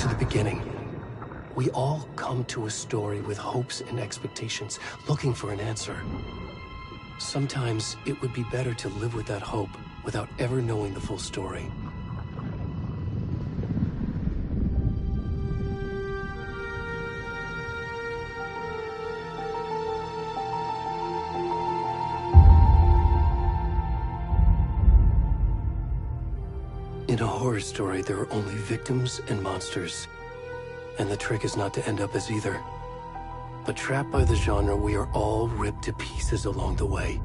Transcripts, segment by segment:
to the beginning. We all come to a story with hopes and expectations, looking for an answer. Sometimes it would be better to live with that hope without ever knowing the full story. In a horror story, there are only victims and monsters. And the trick is not to end up as either. But trapped by the genre, we are all ripped to pieces along the way.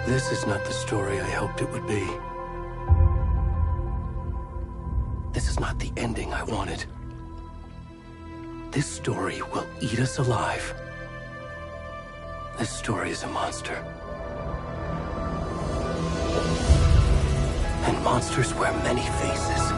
This is not the story I hoped it would be. This is not the ending I wanted. This story will eat us alive. This story is a monster. And monsters wear many faces.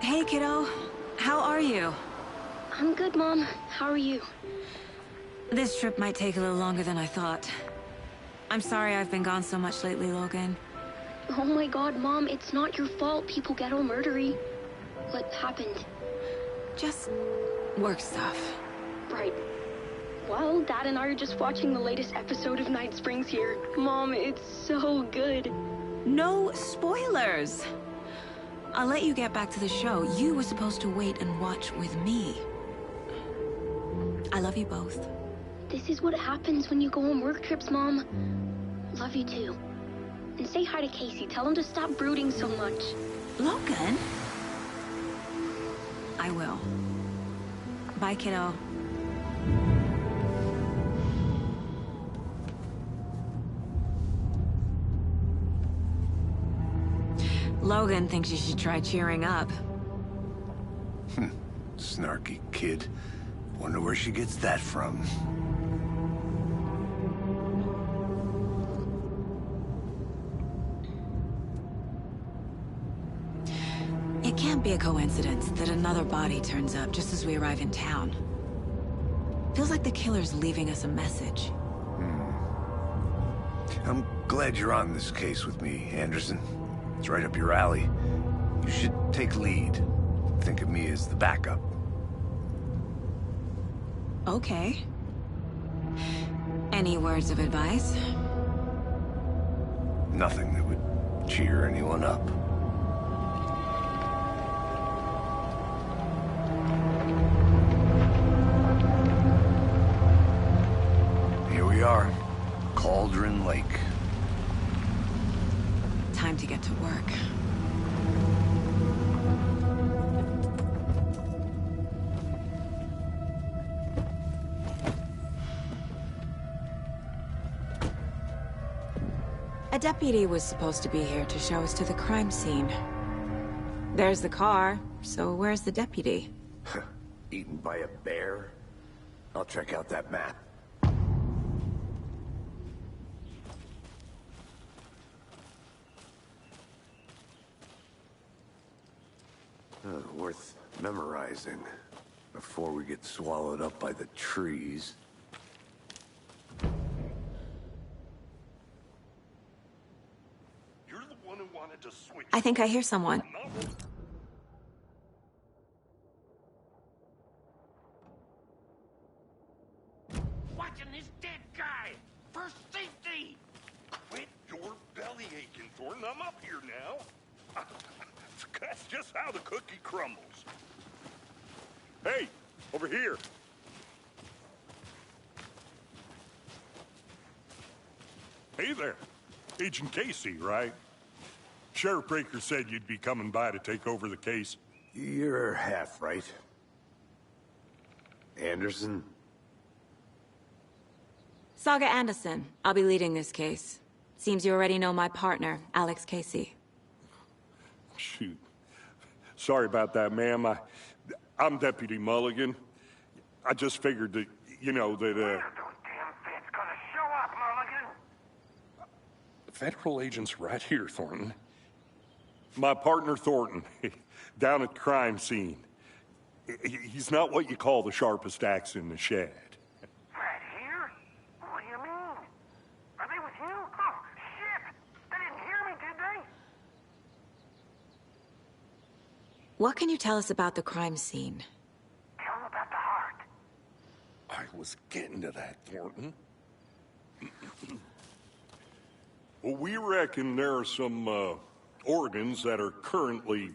Hey, kiddo. How are you? I'm good, Mom. How are you? This trip might take a little longer than I thought. I'm sorry I've been gone so much lately, Logan. Oh my god, Mom, it's not your fault people get all murdery. What happened? Just work stuff. Right. Well, Dad and I are just watching the latest episode of Night Springs here. Mom, it's so good. No spoilers! I'll let you get back to the show. You were supposed to wait and watch with me. I love you both. This is what happens when you go on work trips, Mom. Love you too. And say hi to Casey. Tell him to stop brooding so much. Logan? I will. Bye, kiddo. Logan thinks you should try cheering up. Snarky kid. Wonder where she gets that from. It can't be a coincidence that another body turns up just as we arrive in town. Feels like the killer's leaving us a message. I'm glad you're on this case with me, Anderson. It's right up your alley. You should take lead. Think of me as the backup. Okay. Any words of advice? Nothing that would cheer anyone up. Here we are. Cauldron Lake. Time to get to work. A deputy was supposed to be here to show us to the crime scene. There's the car, so where's the deputy? Eaten by a bear? I'll check out that map. Worth memorizing before we get swallowed up by the trees. You're the one who wanted to switch. I think I hear someone. Watching this dead guy. For safety. Quit your belly aching, Thornton. I'm up here now. That's just how the cookie crumbles. Hey, over here. Hey there. Agent Casey, right? Sheriff Breaker said you'd be coming by to take over the case. You're half right. Anderson? Saga Anderson. I'll be leading this case. Seems you already know my partner, Alex Casey. Shoot. Sorry about that, ma'am. I'm Deputy Mulligan. I just figured that, you know, that, Where's those damn feds gonna show up, Mulligan? federal agent's right here, Thornton. My partner, Thornton, down at the crime scene. He's not what you call the sharpest axe in the shed. Right here? What do you mean? Are they with you? Oh, shit! They didn't hear me, did they? What can you tell us about the crime scene? Tell them about the heart. I was getting to that, Thornton. Well, we reckon there are some organs that are currently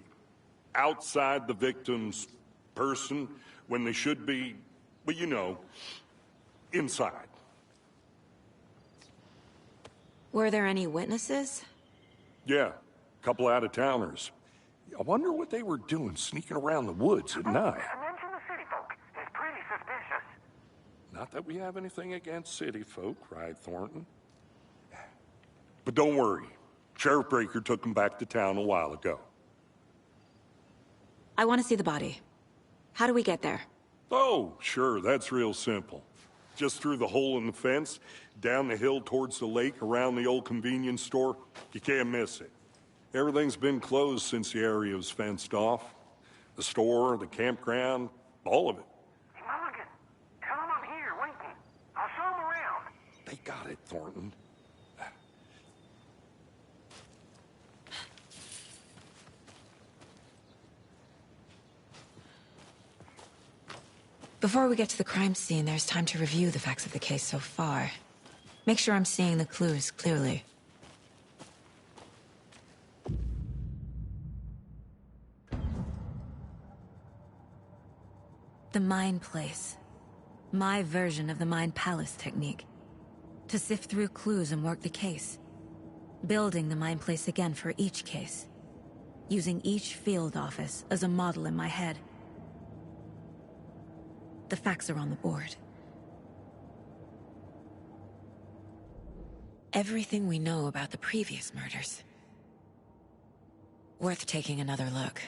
outside the victim's person when they should be, well, you know, inside. Were there any witnesses? Yeah, a couple out-of-towners. I wonder what they were doing sneaking around the woods at night. Mention the city folk. It's pretty suspicious. Not that we have anything against city folk, right, Thornton? But don't worry. Sheriff Breaker took them back to town a while ago. I want to see the body. How do we get there? Oh, sure, that's real simple. Just through the hole in the fence, down the hill towards the lake, around the old convenience store. You can't miss it. Everything's been closed since the area was fenced off. The store, the campground, all of it. Hey, Mulligan, tell him I'm here waiting. I'll show him around. They got it, Thornton. Before we get to the crime scene, there's time to review the facts of the case so far. Make sure I'm seeing the clues clearly. The Mind Place. My version of the Mind Palace technique. To sift through clues and work the case. Building the Mind Place again for each case. Using each field office as a model in my head. The facts are on the board. Everything we know about the previous murders. Worth taking another look.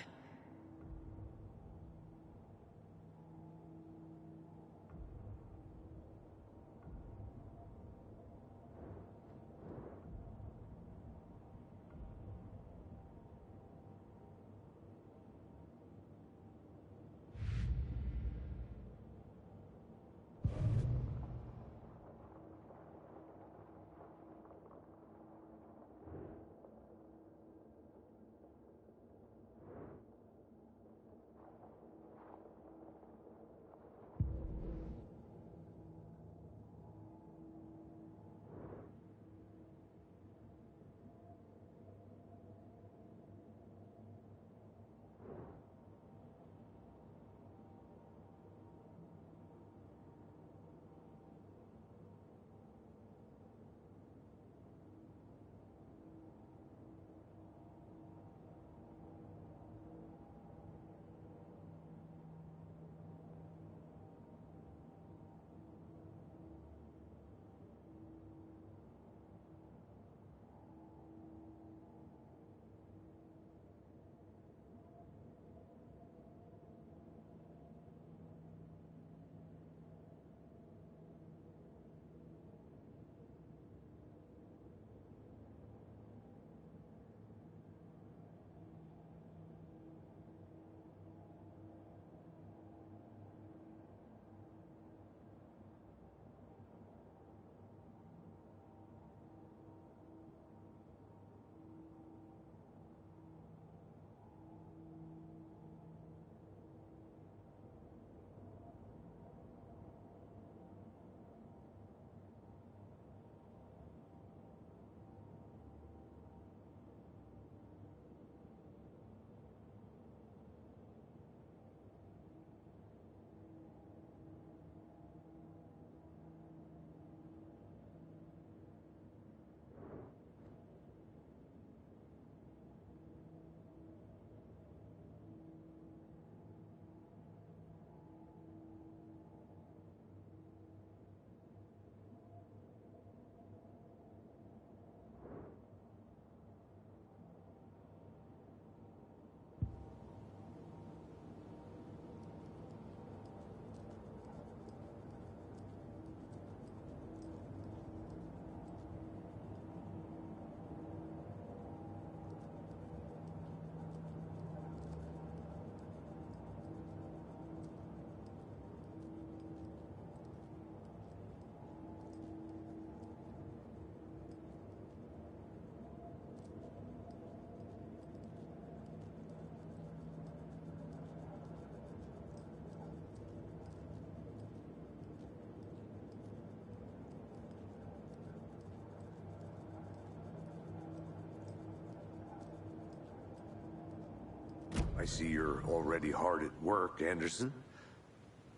I see you're already hard at work, Anderson.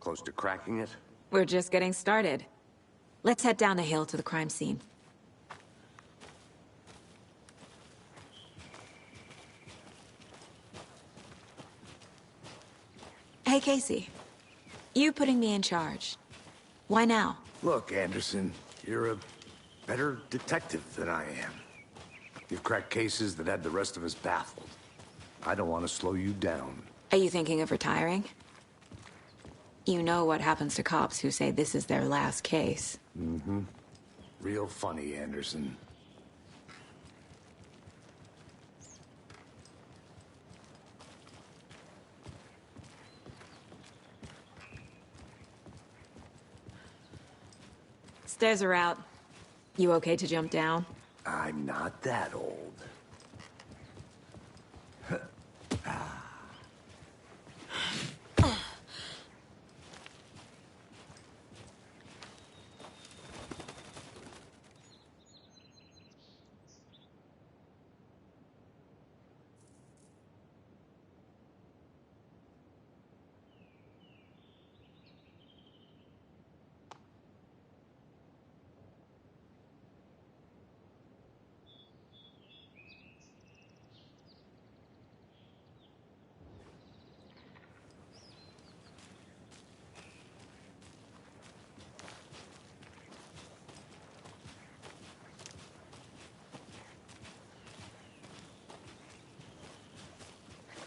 Close to cracking it? We're just getting started. Let's head down the hill to the crime scene. Hey, Casey. You putting me in charge. Why now? Look, Anderson, you're a better detective than I am. You've cracked cases that had the rest of us baffled. I don't want to slow you down. Are you thinking of retiring? You know what happens to cops who say this is their last case. Mm-hmm. Real funny, Anderson. Stairs are out. You okay to jump down? I'm not that old.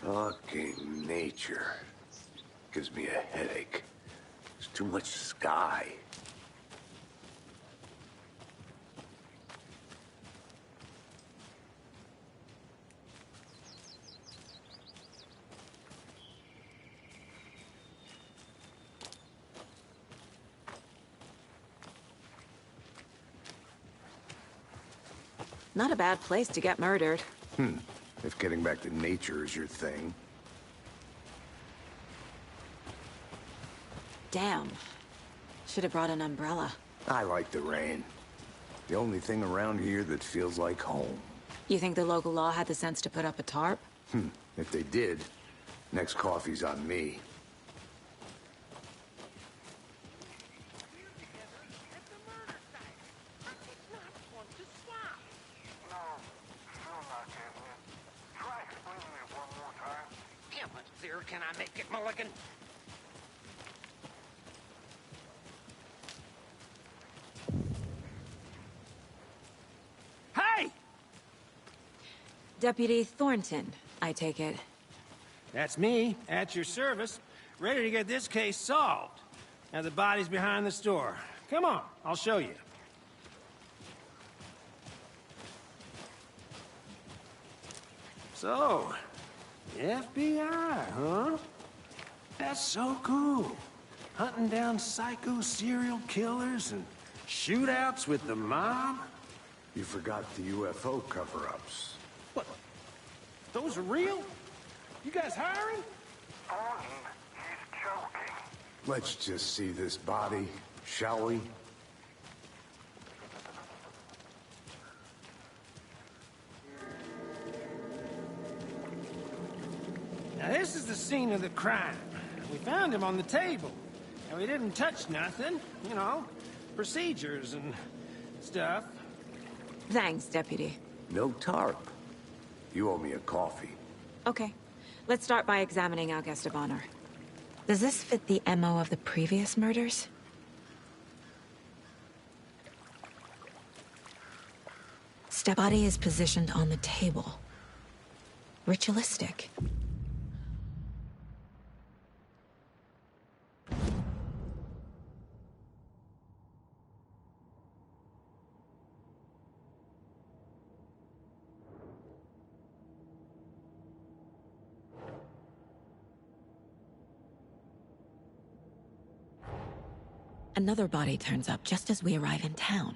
Fucking nature. Gives me a headache. There's too much sky. Not a bad place to get murdered. If getting back to nature is your thing. Damn. Should have brought an umbrella. I like the rain. The only thing around here that feels like home. You think the local law had the sense to put up a tarp? If they did, next coffee's on me. Can I make it, Mulligan? Hey! Deputy Thornton, I take it. That's me, at your service, ready to get this case solved. Now the body's behind the store. Come on, I'll show you. So, the FBI, huh? That's so cool. Hunting down psycho serial killers and shootouts with the mob. You forgot the UFO cover-ups. What? Those are real? You guys hiring? Thornton, he's joking. Let's just see this body, shall we? Now this is the scene of the crime. We found him on the table. And we didn't touch nothing, you know, procedures and stuff. Thanks, Deputy. No tarp. You owe me a coffee. Okay. Let's start by examining our guest of honor. Does this fit the MO of the previous murders? Step body is positioned on the table. Ritualistic. Another body turns up just as we arrive in town.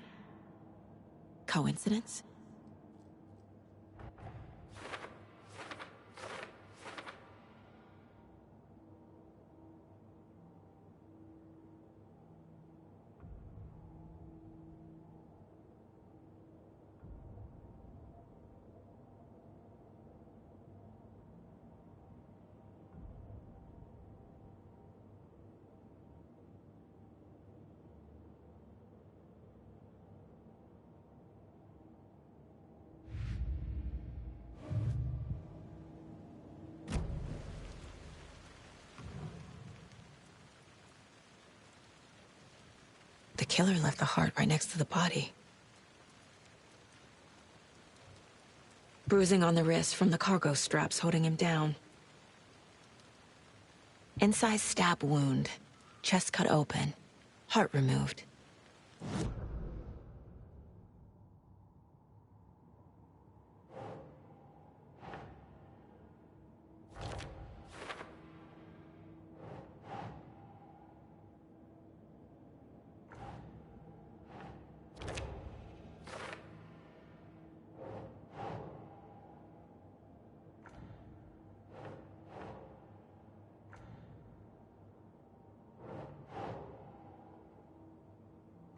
Coincidence? The killer left the heart right next to the body. Bruising on the wrist from the cargo straps holding him down. Incised stab wound. Chest cut open. Heart removed.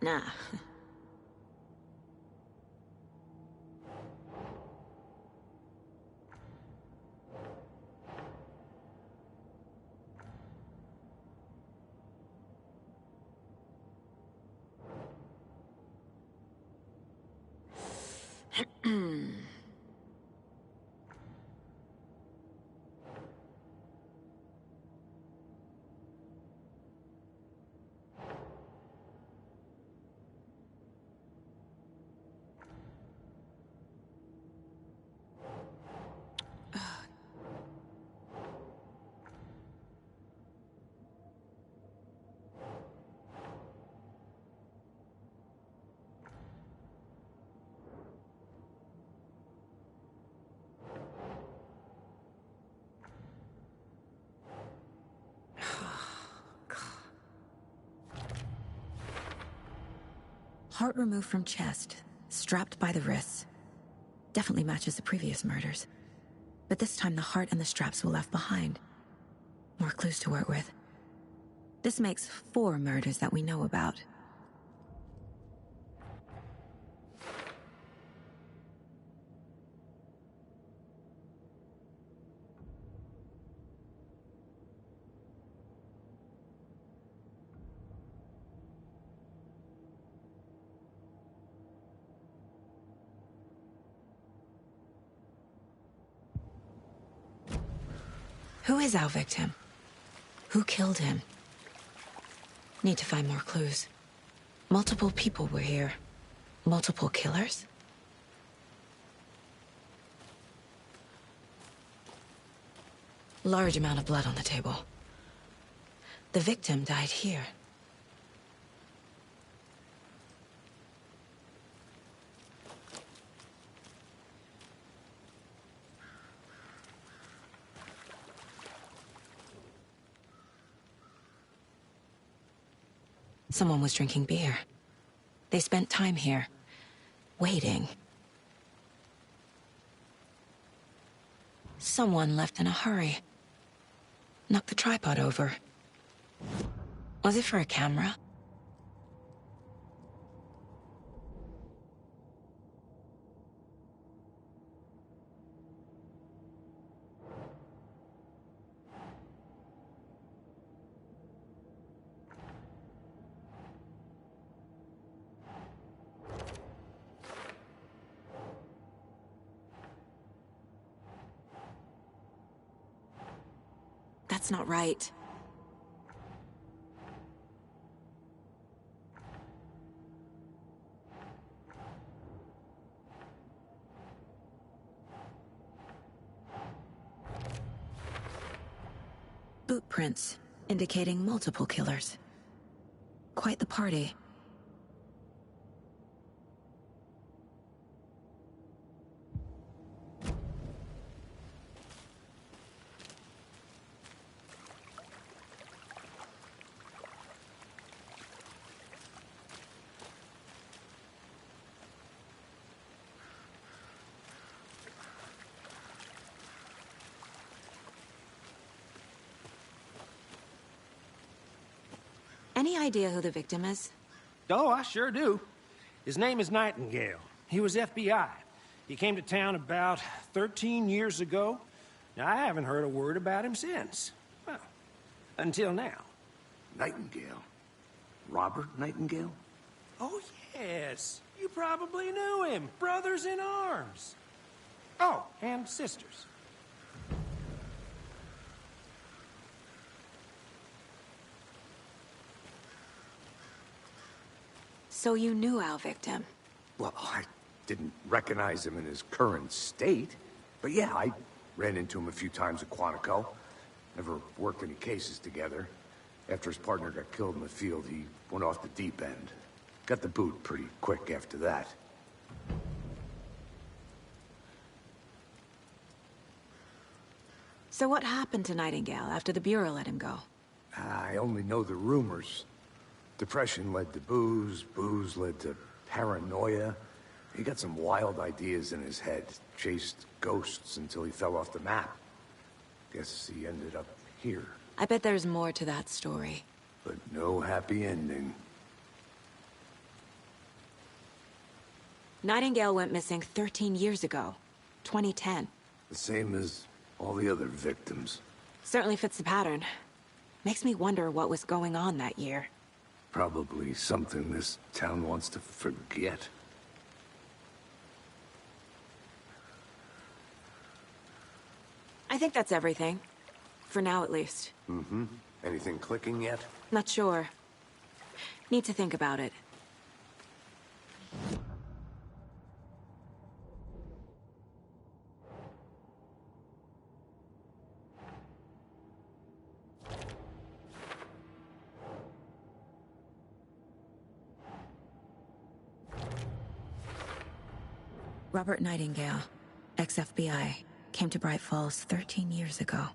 Nah. Heart removed from chest, strapped by the wrists. Definitely matches the previous murders. But this time the heart and the straps were left behind. More clues to work with. This makes 4 murders that we know about. Who is our victim? Who killed him? Need to find more clues. Multiple people were here. Multiple killers? Large amount of blood on the table. The victim died here. Someone was drinking beer. They spent time here, waiting. Someone left in a hurry. Knocked the tripod over. Was it for a camera? That's not right. Boot prints, indicating multiple killers. Quite the party. Any idea who the victim is? Oh, I sure do. His name is Nightingale. He was FBI. He came to town about 13 years ago. Now, I haven't heard a word about him since. Well, until now. Nightingale? Robert Nightingale? Oh, yes. You probably knew him. Brothers in arms. Oh, and sisters. So you knew our victim? Well, I didn't recognize him in his current state. But yeah, I ran into him a few times at Quantico. Never worked any cases together. After his partner got killed in the field, he went off the deep end. Got the boot pretty quick after that. So what happened to Nightingale after the Bureau let him go? I only know the rumors. Depression led to booze, booze led to paranoia. He got some wild ideas in his head, chased ghosts until he fell off the map. Guess he ended up here. I bet there's more to that story. But no happy ending. Nightingale went missing 13 years ago. 2010. The same as all the other victims. Certainly fits the pattern. Makes me wonder what was going on that year. Probably something this town wants to forget. I think that's everything. For now, at least. Mm-hmm. Anything clicking yet? Not sure. Need to think about it. Robert Nightingale, ex-FBI, came to Bright Falls 13 years ago.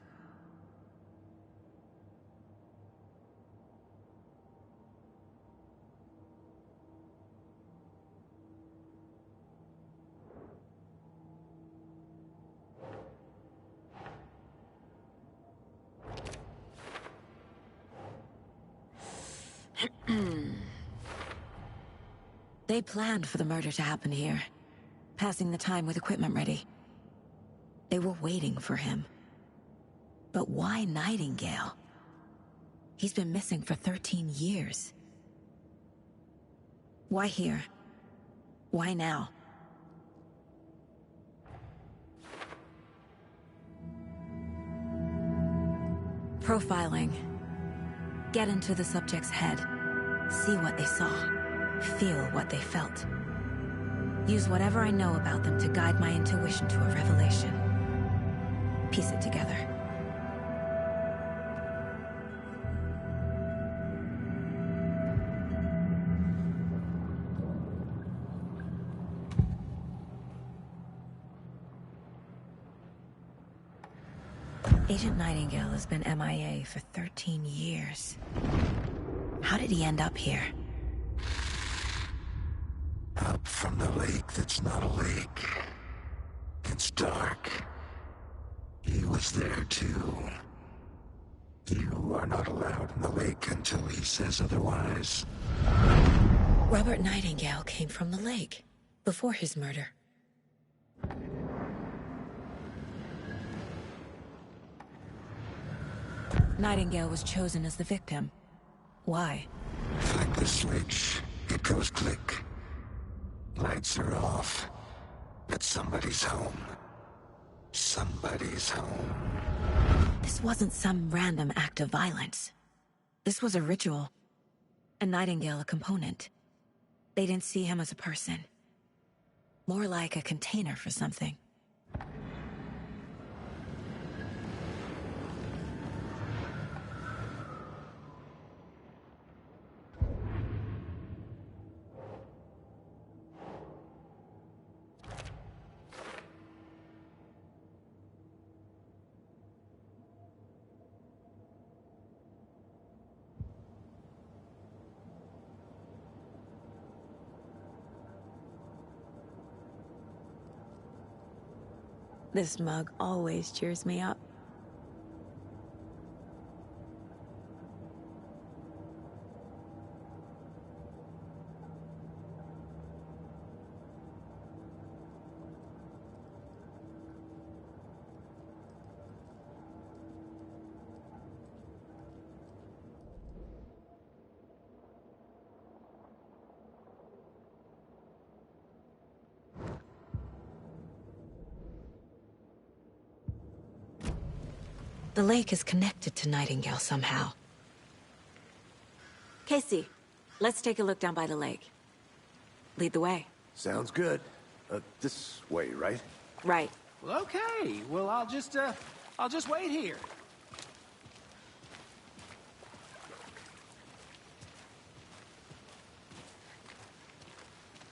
They planned for the murder to happen here, passing the time with equipment ready. They were waiting for him. But why Nightingale? He's been missing for 13 years. Why here? Why now? Profiling. Get into the subject's head. See what they saw. Feel what they felt. Use whatever I know about them to guide my intuition to a revelation. Piece it together. Agent Nightingale has been MIA for 13 years. How did he end up here? Up from the lake that's not a lake. It's dark. He was there too. You are not allowed in the lake until he says otherwise. Robert Nightingale came from the lake, before his murder. Nightingale was chosen as the victim. Why? Flick the switch, it goes click. Lights are off, but somebody's home. Somebody's home. This wasn't some random act of violence. This was a ritual. And Nightingale a component. They didn't see him as a person. More like a container for something. This mug always cheers me up. The lake is connected to Nightingale somehow. Casey, let's take a look down by the lake. Lead the way. Sounds good. This way, right? Right. Well, okay. Well, I'll just wait here.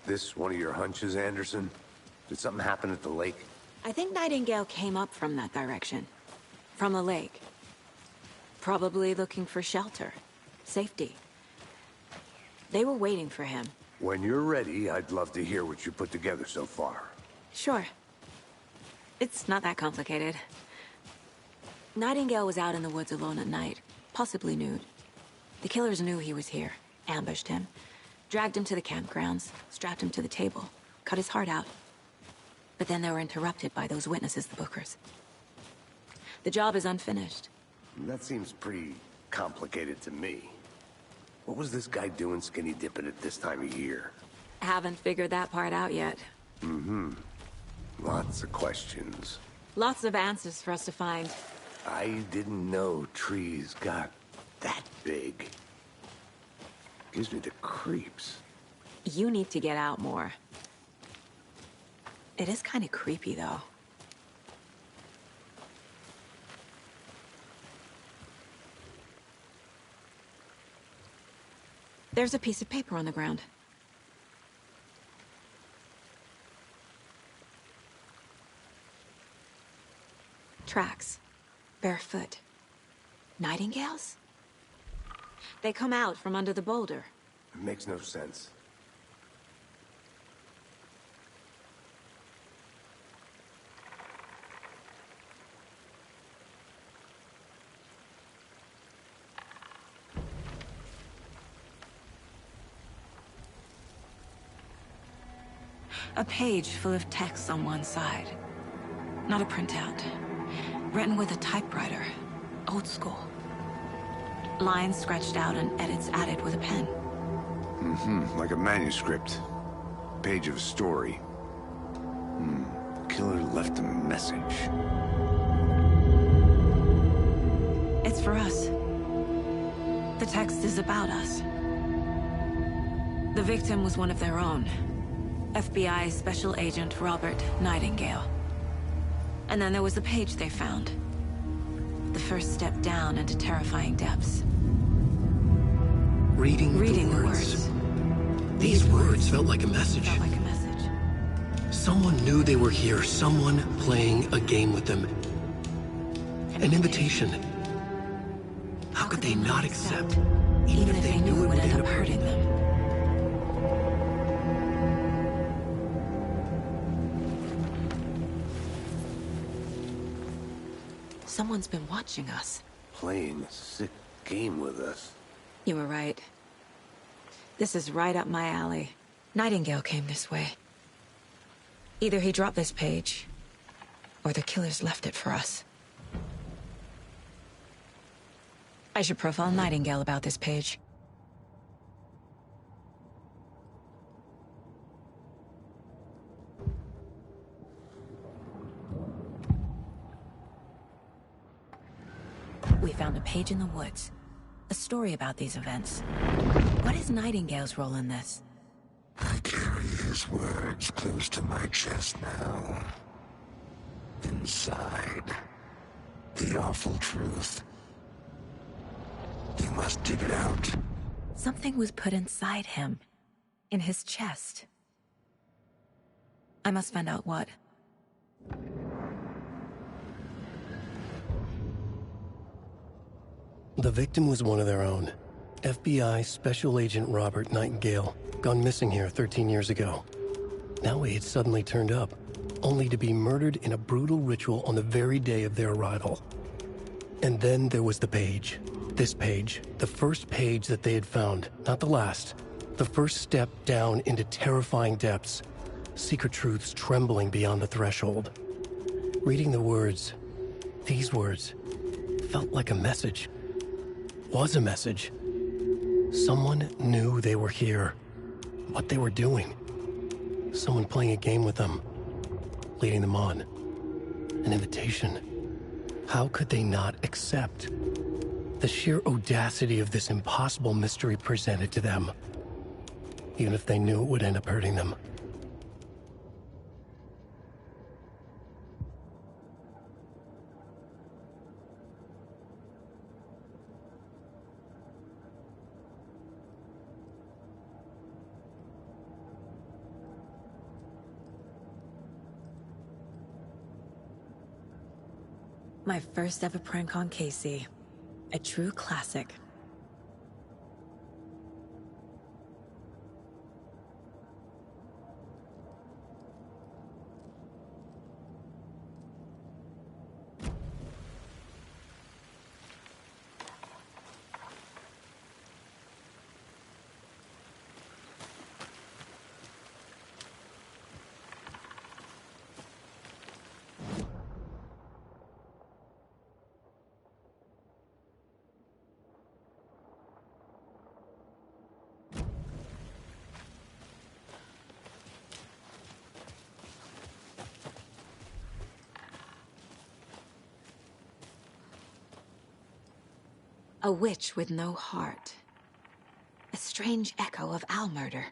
This one of your hunches, Anderson? Did something happen at the lake? I think Nightingale came up from that direction. From the lake. Probably looking for shelter. Safety. They were waiting for him. When you're ready, I'd love to hear what you put together so far. Sure. It's not that complicated. Nightingale was out in the woods alone at night, possibly nude. The killers knew he was here, ambushed him, dragged him to the campgrounds, strapped him to the table. cut his heart out. But then they were interrupted by those witnesses, the Bookers. The job is unfinished. That seems pretty complicated to me. What was this guy doing skinny dipping at this time of year? Haven't figured that part out yet. Lots of questions. Lots of answers for us to find. I didn't know trees got that big. Gives me the creeps. You need to get out more. It is kind of creepy, though. There's a piece of paper on the ground. Tracks. Barefoot. Nightingales? They come out from under the boulder. It makes no sense. A page full of text on one side. Not a printout. Written with a typewriter. Old school. Lines scratched out and edits added with a pen. Like a manuscript. Page of a story. Killer left a message. It's for us. The text is about us. The victim was one of their own. FBI Special Agent Robert Nightingale. And then there was the page they found. The first step down into terrifying depths. Reading the words. These words felt like a message. Felt like a message. Someone knew they were here. Someone playing a game with them. An invitation. How could they not accept? Even if they knew it would end up hurting them. Someone's been watching us. Playing a sick game with us. You were right. This is right up my alley. Nightingale came this way. Either he dropped this page, or the killers left it for us. I should profile Nightingale about this page. We found a page in the woods. A story about these events. What is Nightingale's role in this? I carry his words close to my chest now. Inside, the awful truth. You must dig it out. Something was put inside him. In his chest. I must find out what. The victim was one of their own. FBI Special Agent Robert Nightingale, gone missing here 13 years ago. Now he had suddenly turned up, only to be murdered in a brutal ritual on the very day of their arrival. And then there was the page. This page, the first page that they had found, not the last. The first step down into terrifying depths. Secret truths trembling beyond the threshold. Reading the words, these words, felt like a message. Was a message. Someone knew they were here. What they were doing. Someone playing a game with them. Leading them on. An invitation. How could they not accept? The sheer audacity of this impossible mystery presented to them. Even if they knew it would end up hurting them. My first ever prank on Casey. A true classic. A witch with no heart. A strange echo of owl murder.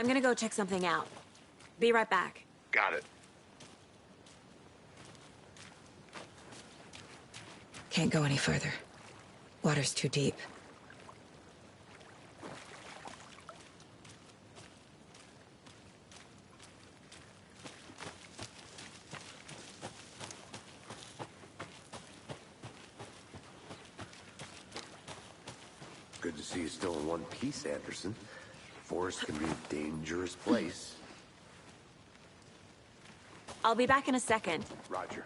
I'm gonna go check something out. Be right back. Got it. Can't go any further. Water's too deep. Good to see you still in one piece, Anderson. Forest can be a dangerous place. I'll be back in a second. Roger.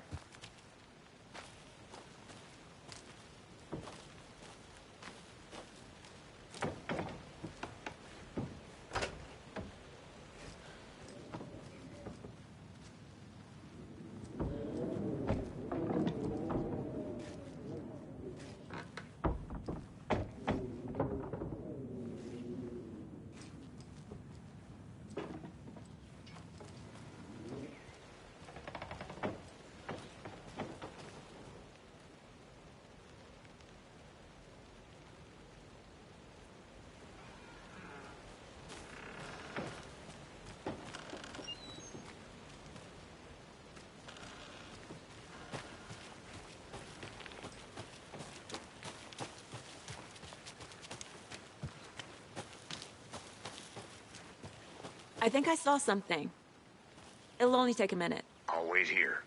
I think I saw something. It'll only take a minute. I'll wait here.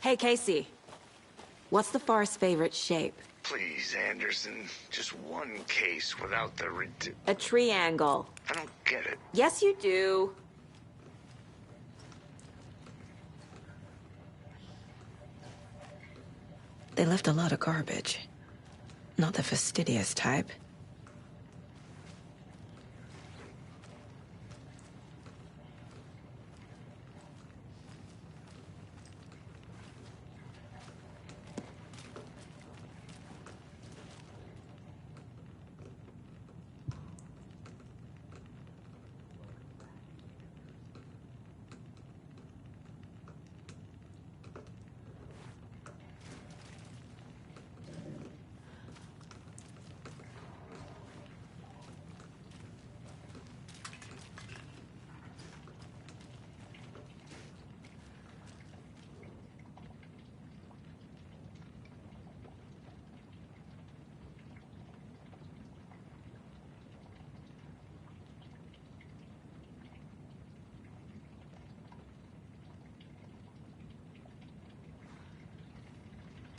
Hey, Casey. What's the Forest's favorite shape? Please, Anderson. Just one case without the A triangle. I don't get it. Yes, you do. They left a lot of garbage. Not the fastidious type.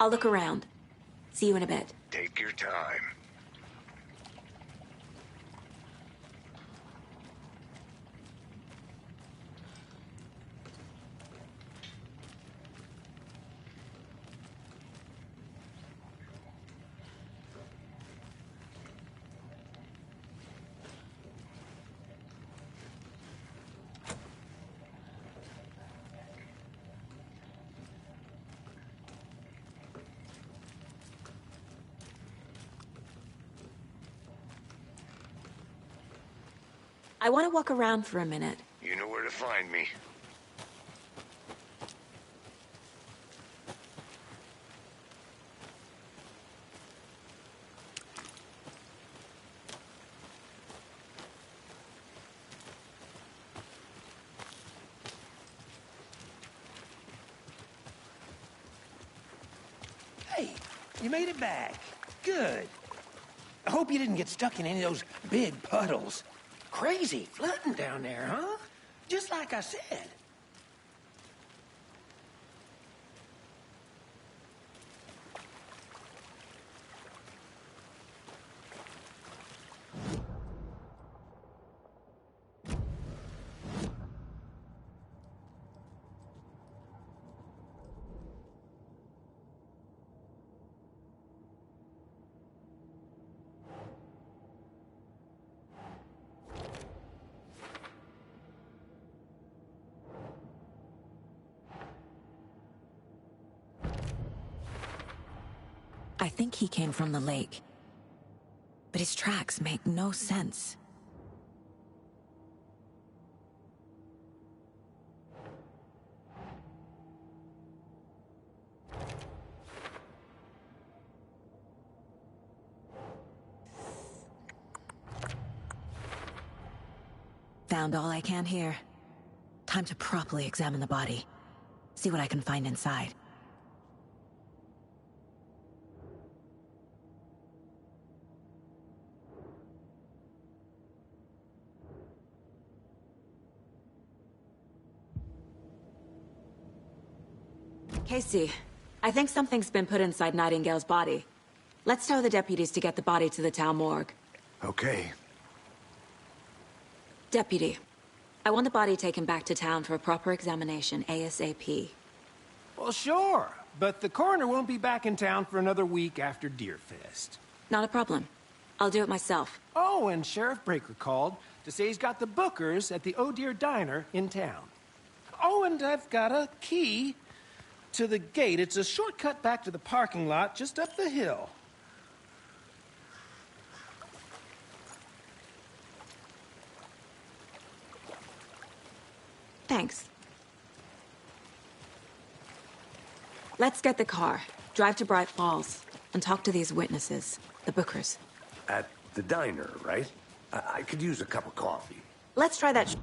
I'll look around. See you in a bit. Take your time. I want to walk around for a minute. You know where to find me. Hey, you made it back. Good. I hope you didn't get stuck in any of those big puddles. Crazy flooding down there, huh? Just like I said. I think he came from the lake. But his tracks make no sense. Found all I can here. Time to properly examine the body. See what I can find inside. Casey, I think something's been put inside Nightingale's body. Let's tell the deputies to get the body to the town morgue. Okay. Deputy, I want the body taken back to town for a proper examination ASAP. Well, sure. But the coroner won't be back in town for another week after Deerfest. Not a problem. I'll do it myself. Oh, and Sheriff Breaker called to say he's got the Bookers at the Oh Dear Diner in town. Oh, and I've got a key to the gate. It's a shortcut back to the parking lot just up the hill. Thanks. Let's get the car, drive to Bright Falls, and talk to these witnesses, the Bookers. At the diner, right? I could use a cup of coffee. Let's try that.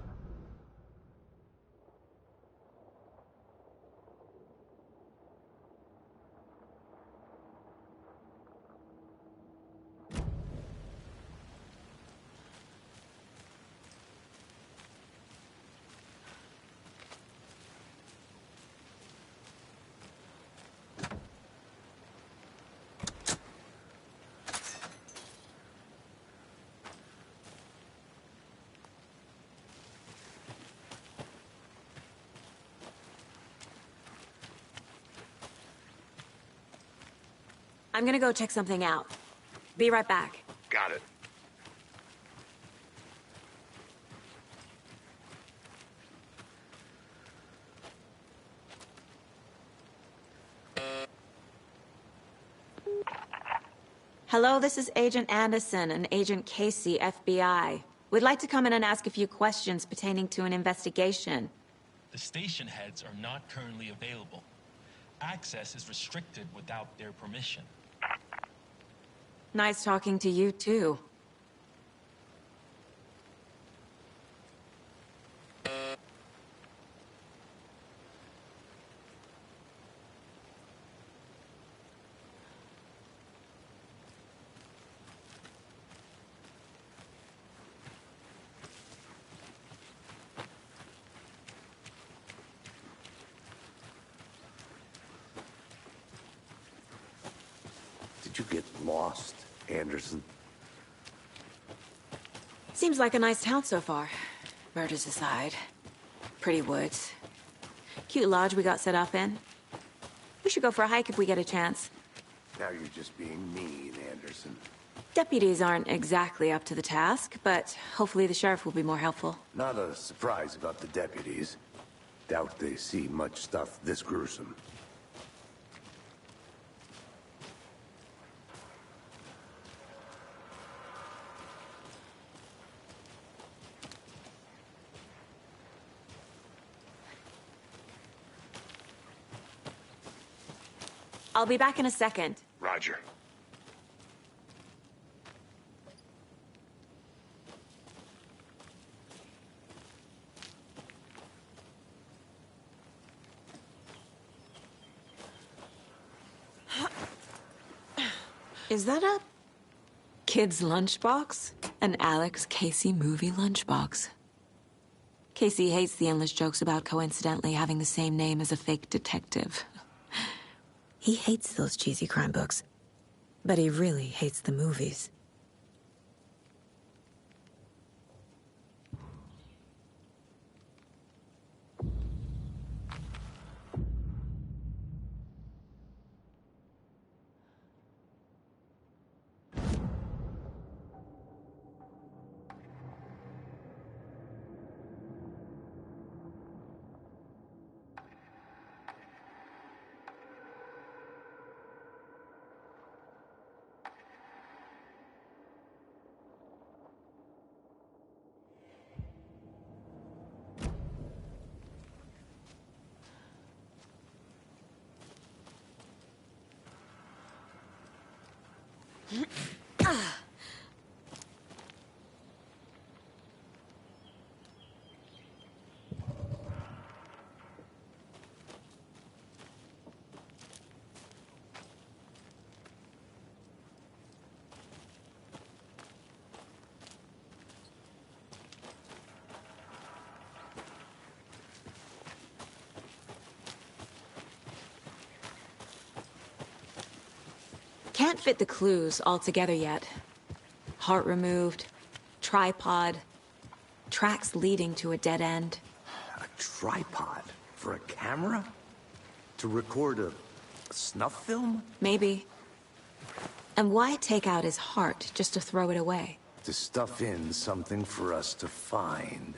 I'm gonna go check something out. Be right back. Got it. Hello, this is Agent Anderson and Agent Casey, FBI. We'd like to come in and ask a few questions pertaining to an investigation. The station heads are not currently available. Access is restricted without their permission. Nice talking to you, too. Did you get lost, Anderson? Seems like a nice town so far. Murders aside. Pretty woods. Cute lodge we got set up in. We should go for a hike if we get a chance. Now you're just being mean, Anderson. Deputies aren't exactly up to the task, but hopefully the sheriff will be more helpful. Not a surprise about the deputies. Doubt they see much stuff this gruesome. I'll be back in a second. Roger. Is that a kid's lunchbox? An Alex Casey movie lunchbox. Casey hates the endless jokes about coincidentally having the same name as a fake detective. He hates those cheesy crime books, but he really hates the movies. Can't fit the clues all together yet. Heart removed, tripod, tracks leading to a dead end. A tripod? For a camera? To record a snuff film? Maybe. And why take out his heart just to throw it away? To stuff in something for us to find.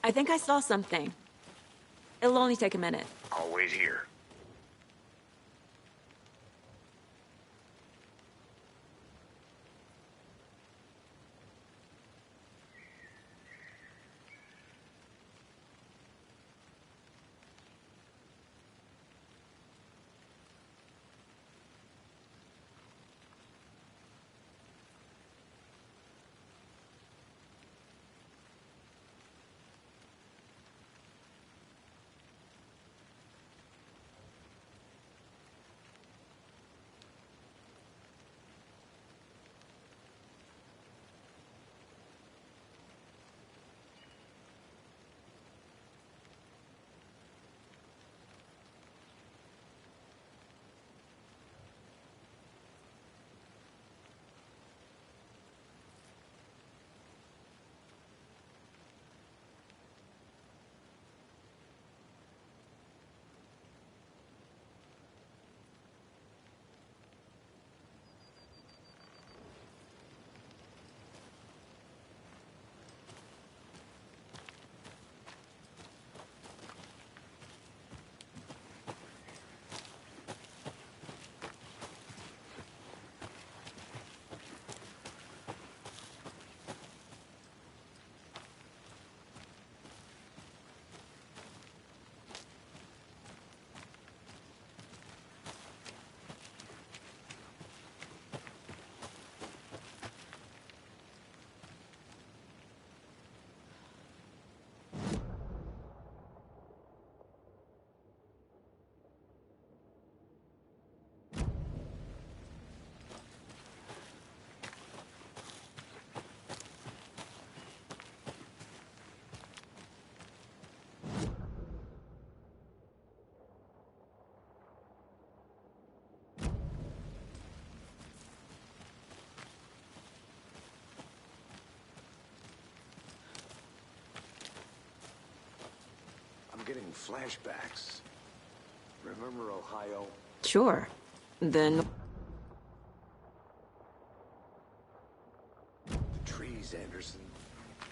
I think I saw something. It'll only take a minute. I'll wait here. getting flashbacks. Remember Ohio? Sure. Then... The trees, Anderson.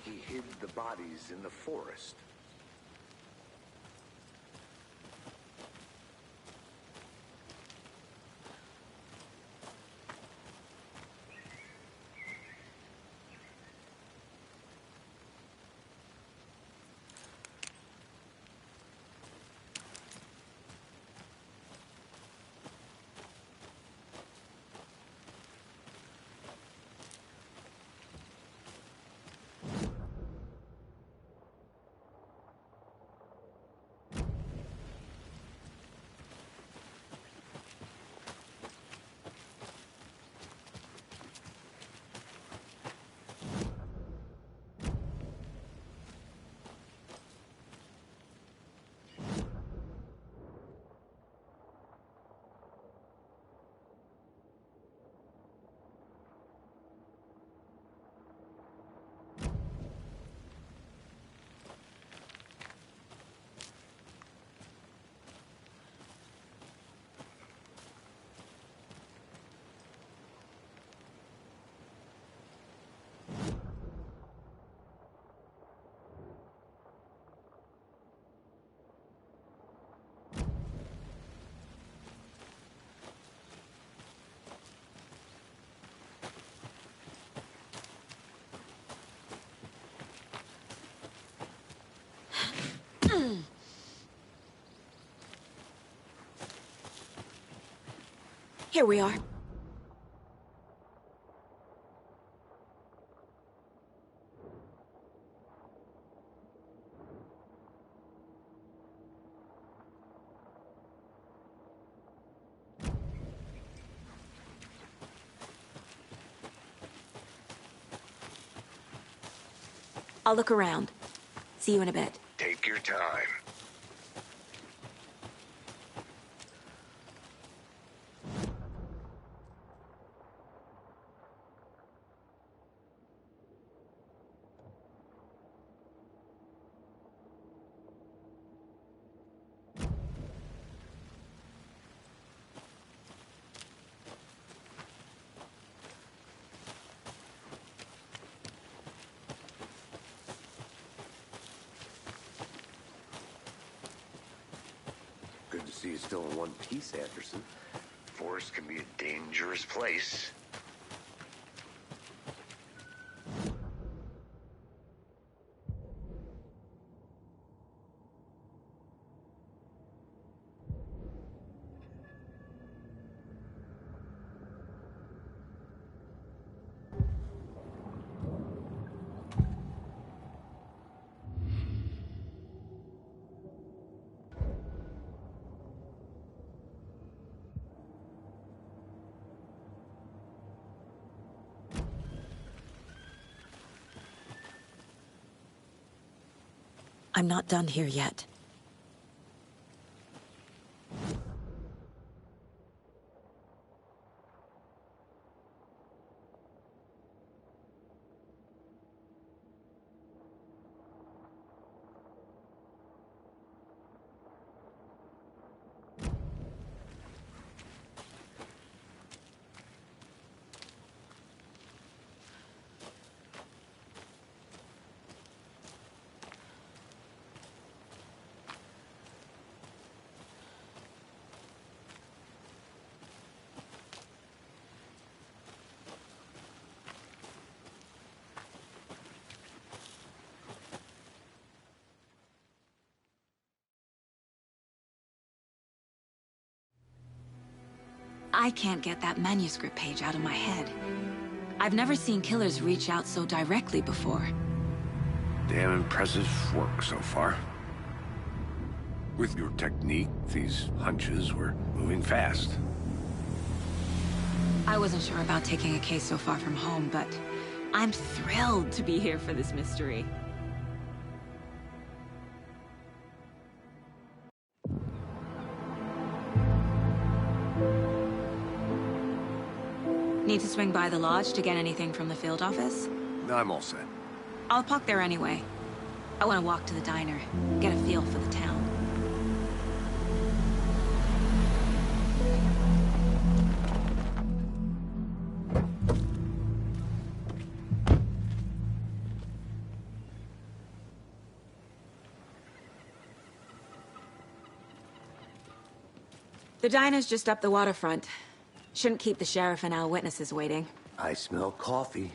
He hid the bodies in the forest. Here we are. I'll look around. See you in a bit. Take your time. Good to see you still in one piece, Anderson. Forest can be a dangerous place. I'm not done here yet. I can't get that manuscript page out of my head. I've never seen killers reach out so directly before. Damn impressive work so far. With your technique, these hunches were moving fast. I wasn't sure about taking a case so far from home, but I'm thrilled to be here for this mystery. Need to swing by the lodge to get anything from the field office? I'm all set. I'll park there anyway. I want to walk to the diner, get a feel for the town. The diner's just up the waterfront. Shouldn't keep the sheriff and our witnesses waiting. I smell coffee.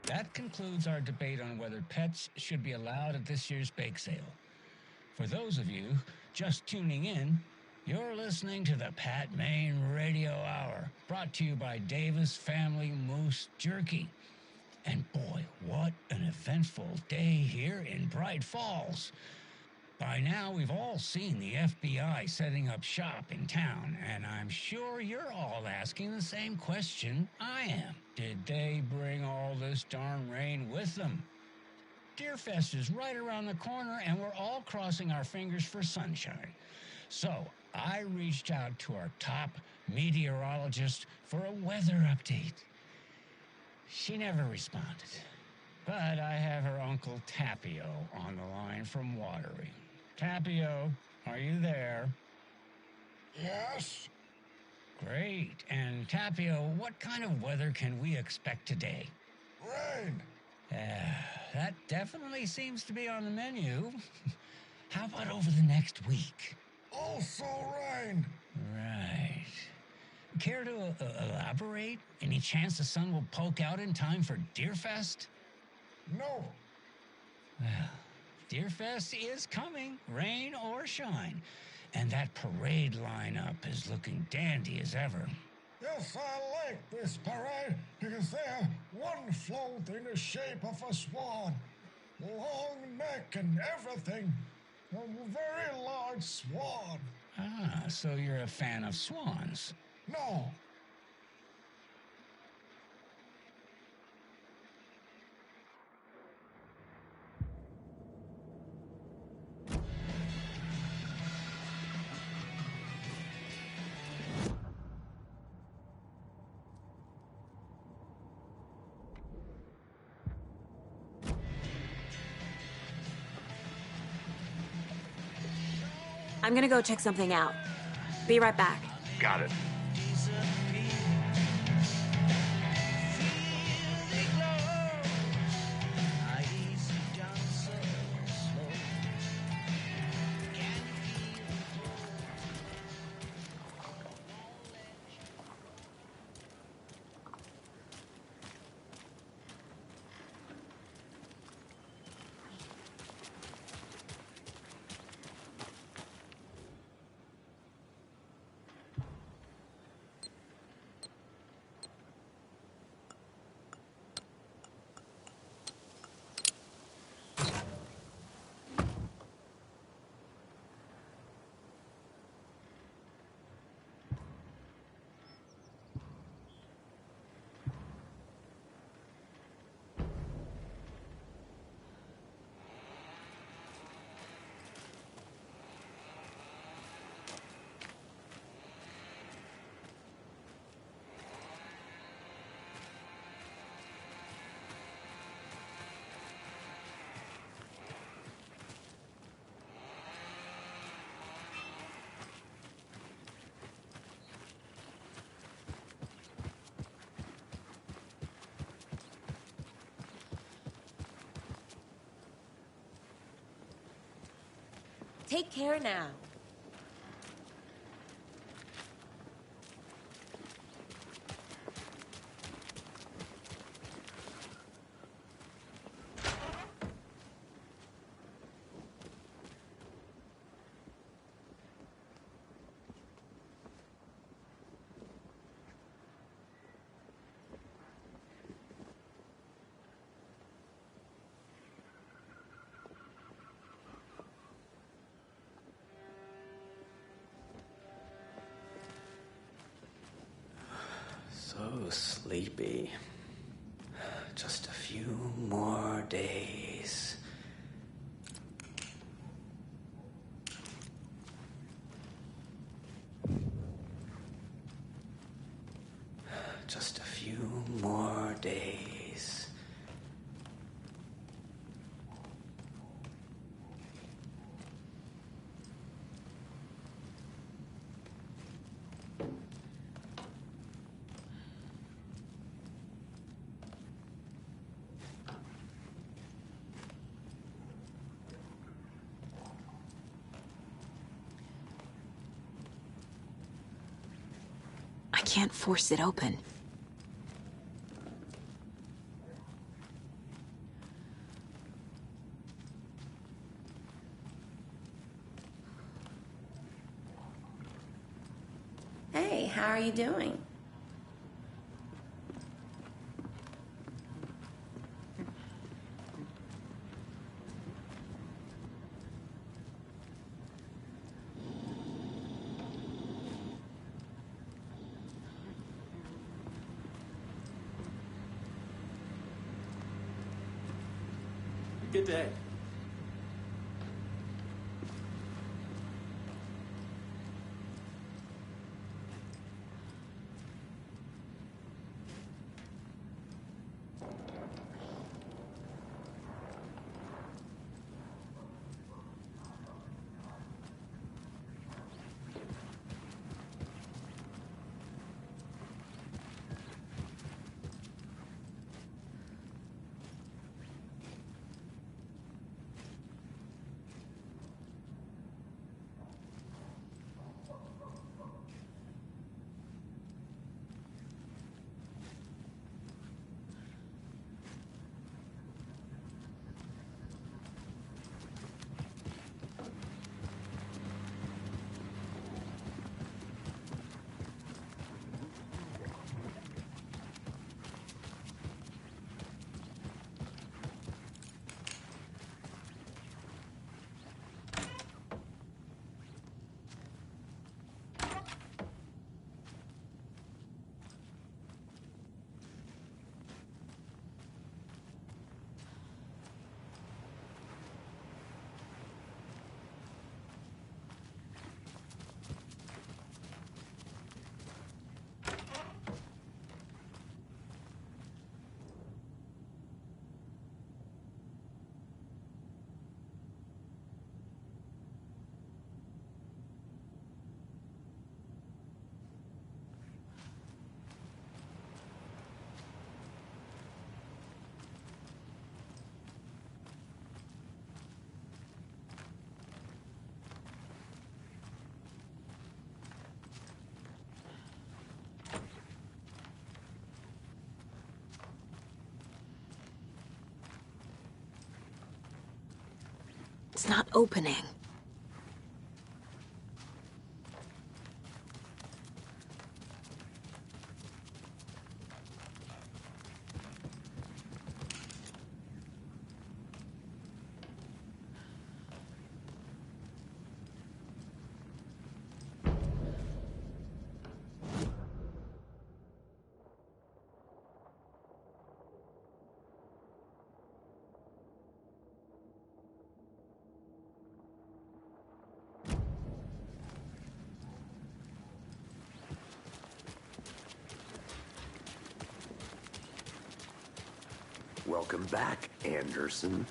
That concludes our debate on whether pets should be allowed at this year's bake sale. For those of you just tuning in, you're listening to the Pat Maine Radio Hour, brought to you by Davis Family Moose Jerky. And boy, what an eventful day here in Bright Falls. By now, we've all seen the FBI setting up shop in town, and I'm sure you're all asking the same question I am. Did they bring all this darn rain with them? Deerfest is right around the corner, and we're all crossing our fingers for sunshine. So I reached out to our top meteorologist for a weather update. She never responded, but I have her Uncle Tapio on the line from Watery. Tapio, are you there? Yes? Great. And Tapio, what kind of weather can we expect today? Rain. That definitely seems to be on the menu. How about over the next week? Also rain. Right. Care to elaborate? Any chance the sun will poke out in time for Deerfest? No. Well, Deerfest is coming, rain or shine. And that parade lineup is looking dandy as ever. Yes, I like this parade because they have one float in the shape of a swan. Long neck and everything. A very large swan. Ah, so you're a fan of swans. No. I'm gonna go check something out. Be right back. Got it. Take care now. So sleepy. Just a few more days. Just a few more days. I can't force it open. Hey, how are you doing? Good day. It's not opening. Welcome back, Anderson.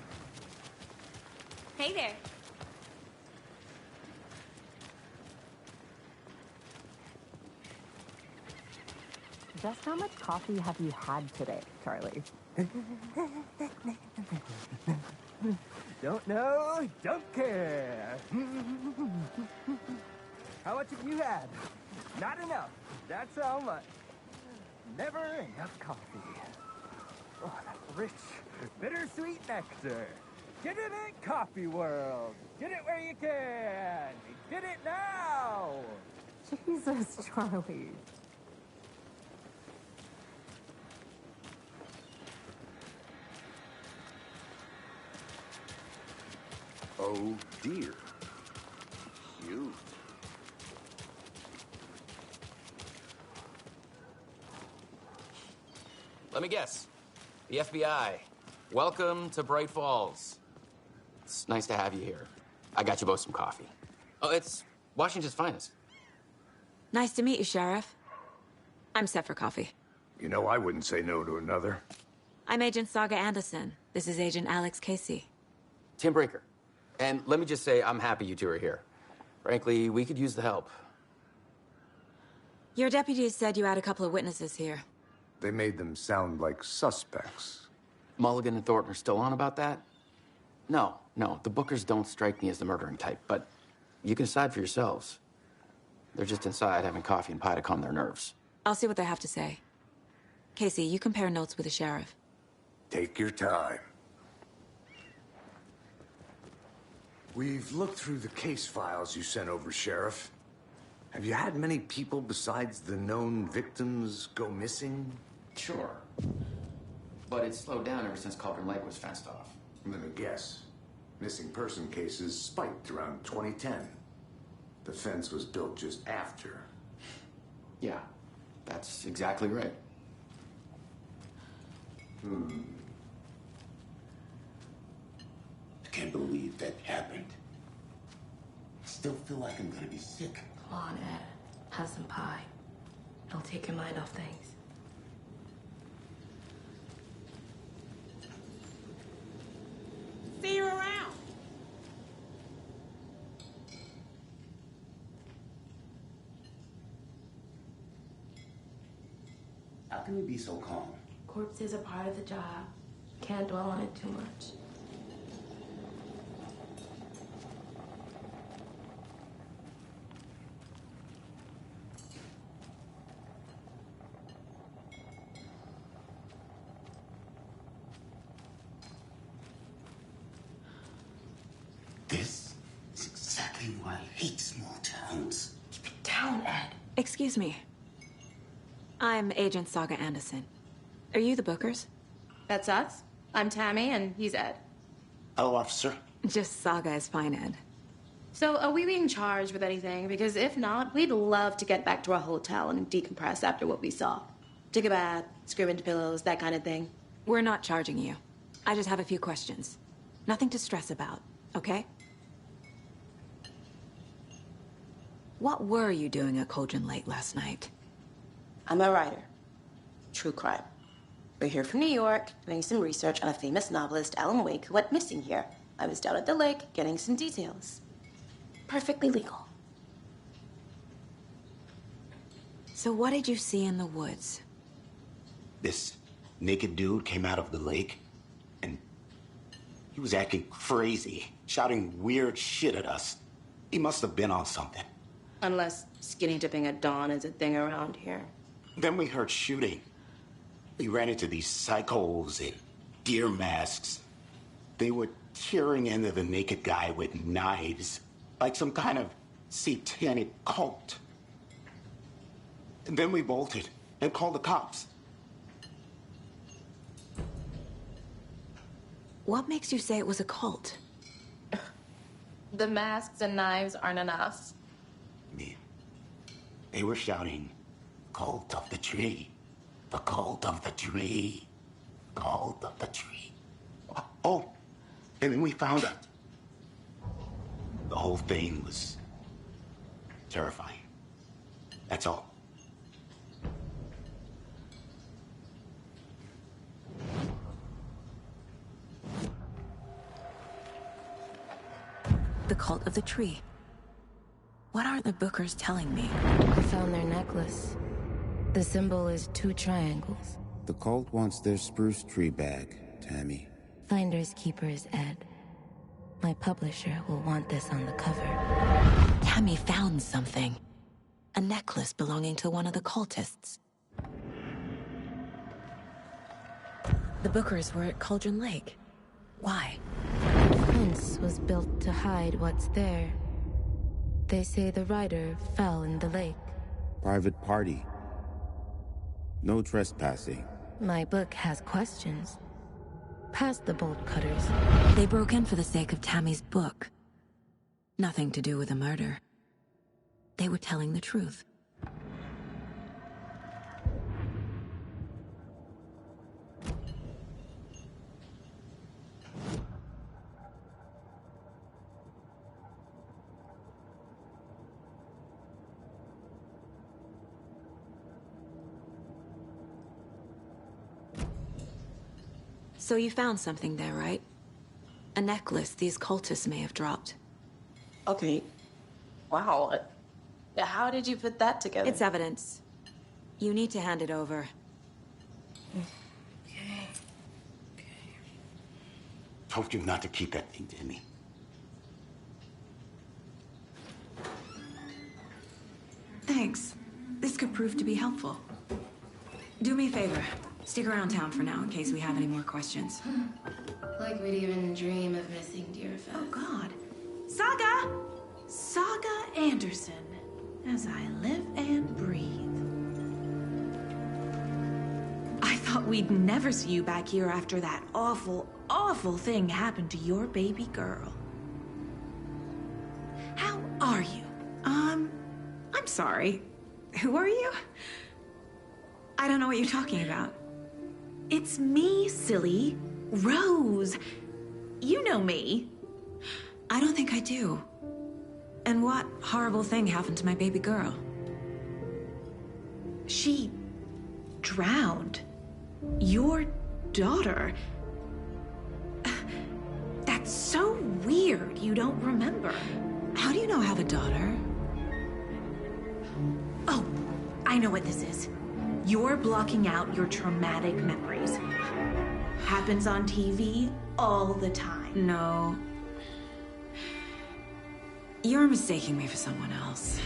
Hey there. Just how much coffee have you had today, Charlie? Don't know, don't care. How much have you had? Not enough. That's how much. Never enough coffee. Oh, that rich, bittersweet nectar. Get it in Coffee World. Get it where you can. Get it now. Jesus, Charlie. Oh dear. You. Let me guess. The FBI. Welcome to Bright Falls. It's nice to have you here. I got you both some coffee. Oh, it's Washington's finest. Nice to meet you, Sheriff. I'm set for coffee. You know, I wouldn't say no to another. I'm Agent Saga Anderson. This is Agent Alex Casey. Tim Breaker. And let me just say, I'm happy you two are here. Frankly, we could use the help. Your deputies said you had a couple of witnesses here. They made them sound like suspects. Mulligan and Thornton are still on about that? No, the Bookers don't strike me as the murdering type, but you can decide for yourselves. They're just inside having coffee and pie to calm their nerves. I'll see what they have to say. Casey, you compare notes with the sheriff. Take your time. We've looked through the case files you sent over, Sheriff. Have you had many people besides the known victims go missing? Sure. But it's slowed down ever since Cauldron Lake was fenced off. Let me guess. Missing person cases spiked around 2010. The fence was built just after. Yeah, that's exactly right. I can't believe that happened. I still feel like I'm gonna be sick. Come on, Ed. Have some pie. It'll take your mind off things. See you around. How can we be so calm? Corpses are part of the job. Can't dwell on it too much. This is exactly why I hate small towns. Keep it down, Ed. Excuse me. I'm Agent Saga Anderson. Are you the Bookers? That's us. I'm Tammy, and he's Ed. Hello, officer. Just Saga is fine, Ed. So, are we being charged with anything? Because if not, we'd love to get back to our hotel and decompress after what we saw. Take a bath, scream into pillows, that kind of thing. We're not charging you. I just have a few questions. Nothing to stress about, okay? What were you doing at Cauldron Lake last night? I'm a writer. True crime. We're here from New York, doing some research on a famous novelist, Alan Wake, who went missing here. I was down at the lake, getting some details. Perfectly legal. So what did you see in the woods? This naked dude came out of the lake, and he was acting crazy, shouting weird shit at us. He must have been on something. Unless skinny dipping at dawn is a thing around here. Then we heard shooting. We ran into these psychos in deer masks. They were tearing into the naked guy with knives, like some kind of satanic cult. And then we bolted and called the cops. What makes you say it was a cult? The masks and knives aren't enough. They were shouting, "Cult of the tree, the cult of the tree, cult of the tree." Oh, and then we found out. The whole thing was terrifying. That's all. The cult of the tree. What aren't the Bookers telling me? I found their necklace. The symbol is 2 triangles. The cult wants their spruce tree back, Tammy. Finders keepers, Ed. My publisher will want this on the cover. Tammy found something. A necklace belonging to one of the cultists. The Bookers were at Cauldron Lake. Why? The fence was built to hide what's there. They say the rider fell in the lake. Private party. No trespassing. My book has questions. Past the bolt cutters. They broke in for the sake of Tammy's book. Nothing to do with a murder. They were telling the truth. So you found something there, right? A necklace these cultists may have dropped. Okay. Wow. How did you put that together? It's evidence. You need to hand it over. Okay. Told you not to keep that thing to me. Thanks. This could prove to be helpful. Do me a favor. Stick around town for now in case we have any more questions. Like we'd even dream of missing Deerfest. Oh, God. Saga! Saga Anderson. As I live and breathe. I thought we'd never see you back here after that awful, awful thing happened to your baby girl. How are you? I'm sorry. Who are you? I don't know what you're talking about. It's me, silly. Rose. You know me. I don't think I do. And what horrible thing happened to my baby girl? She drowned. Your daughter. That's so weird you don't remember. How do you know I have a daughter? Oh, I know what this is. You're blocking out your traumatic memories. Happens on TV all the time. No. You're mistaking me for someone else.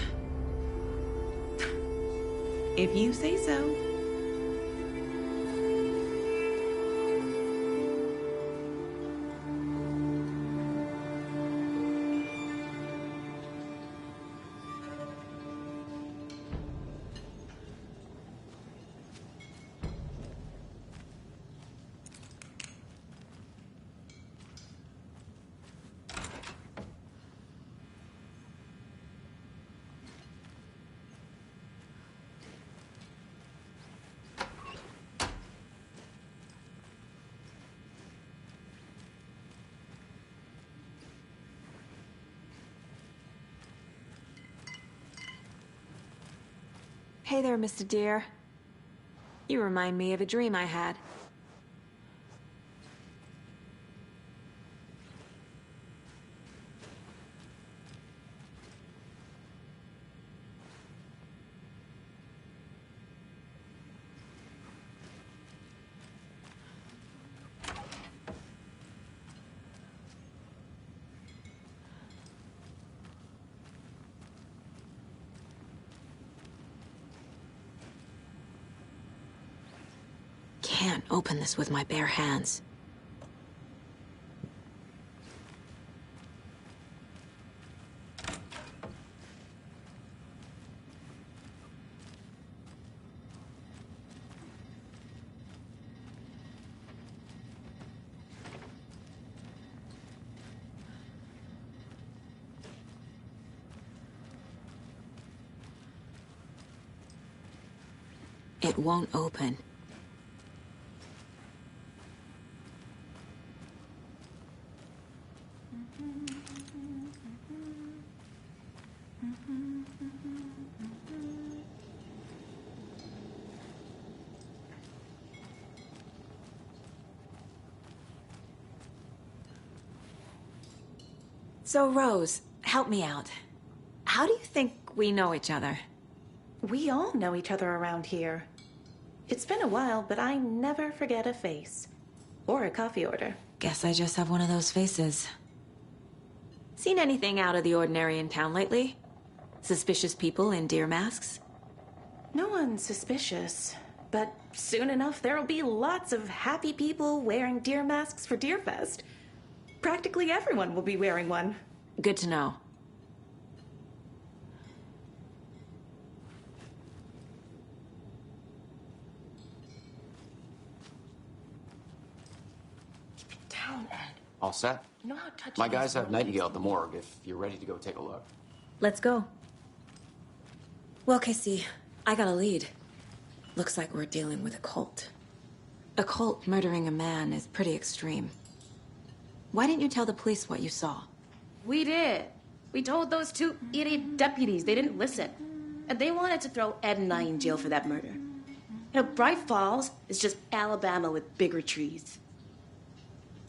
If you say so. Hey there, Mr. Deer. You remind me of a dream I had. Can't open this with my bare hands. It won't open. So, Rose, help me out. How do you think we know each other? We all know each other around here. It's been a while, but I never forget a face. Or a coffee order. Guess I just have one of those faces. Seen anything out of the ordinary in town lately? Suspicious people in deer masks? No one's suspicious. But soon enough, there'll be lots of happy people wearing deer masks for Deerfest. Practically everyone will be wearing one. Good to know. Keep it down, Ed. All set? You know how touchy My guys these have are? Nightingale at the morgue if you're ready to go take a look. Let's go. Well, Casey, I got a lead. Looks like we're dealing with a cult. A cult murdering a man is pretty extreme. Why didn't you tell the police what you saw? We did. We told those two idiot deputies. They didn't listen. And they wanted to throw Ed and I in jail for that murder. You know, Bright Falls is just Alabama with bigger trees.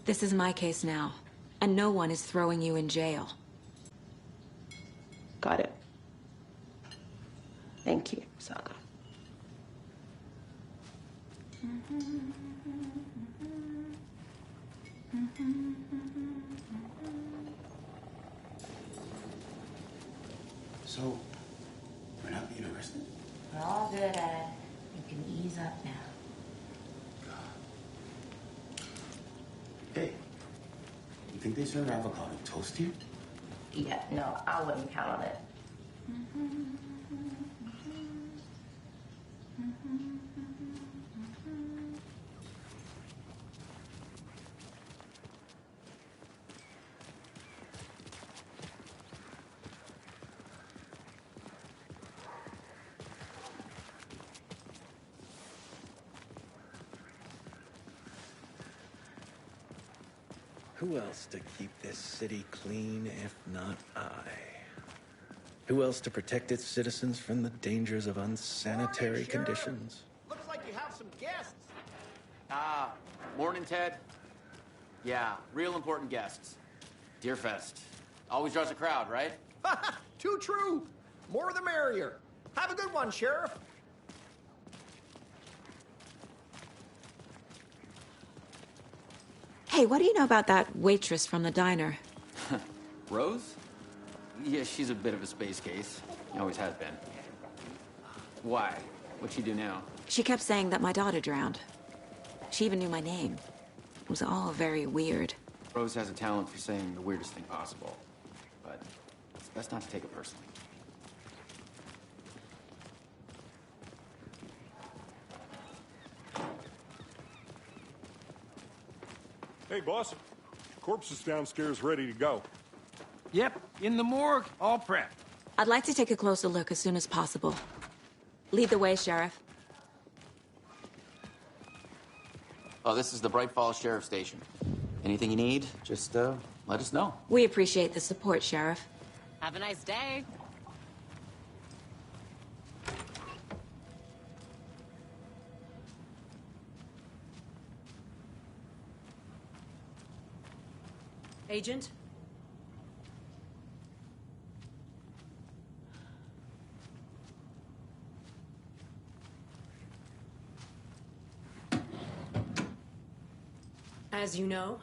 This is my case now, and no one is throwing you in jail. Got it. Thank you, Saga. So, we're not being arrested? We're all good, Ed. You can ease up now. Hey, you think they serve avocado toast here? Yeah, no, I wouldn't count on it. Who else to keep this city clean if not I? Who else to protect its citizens from the dangers of unsanitary conditions? Looks like you have some guests. Morning, Ted. Yeah, real important guests. Deerfest. Always draws a crowd, right? Too true. More the merrier. Have a good one, Sheriff. Hey, what do you know about that waitress from the diner? Rose? Yeah, she's a bit of a space case. Always has been. Why? What'd she do now? She kept saying that my daughter drowned. She even knew my name. It was all very weird. Rose has a talent for saying the weirdest thing possible. But it's best not to take it personally. Hey, boss. Corpse is downstairs ready to go. Yep, in the morgue, all prepped. I'd like to take a closer look as soon as possible. Lead the way, Sheriff. Oh, this is the Bright Falls Sheriff Station. Anything you need, just let us know. We appreciate the support, Sheriff. Have a nice day. Agent? As you know,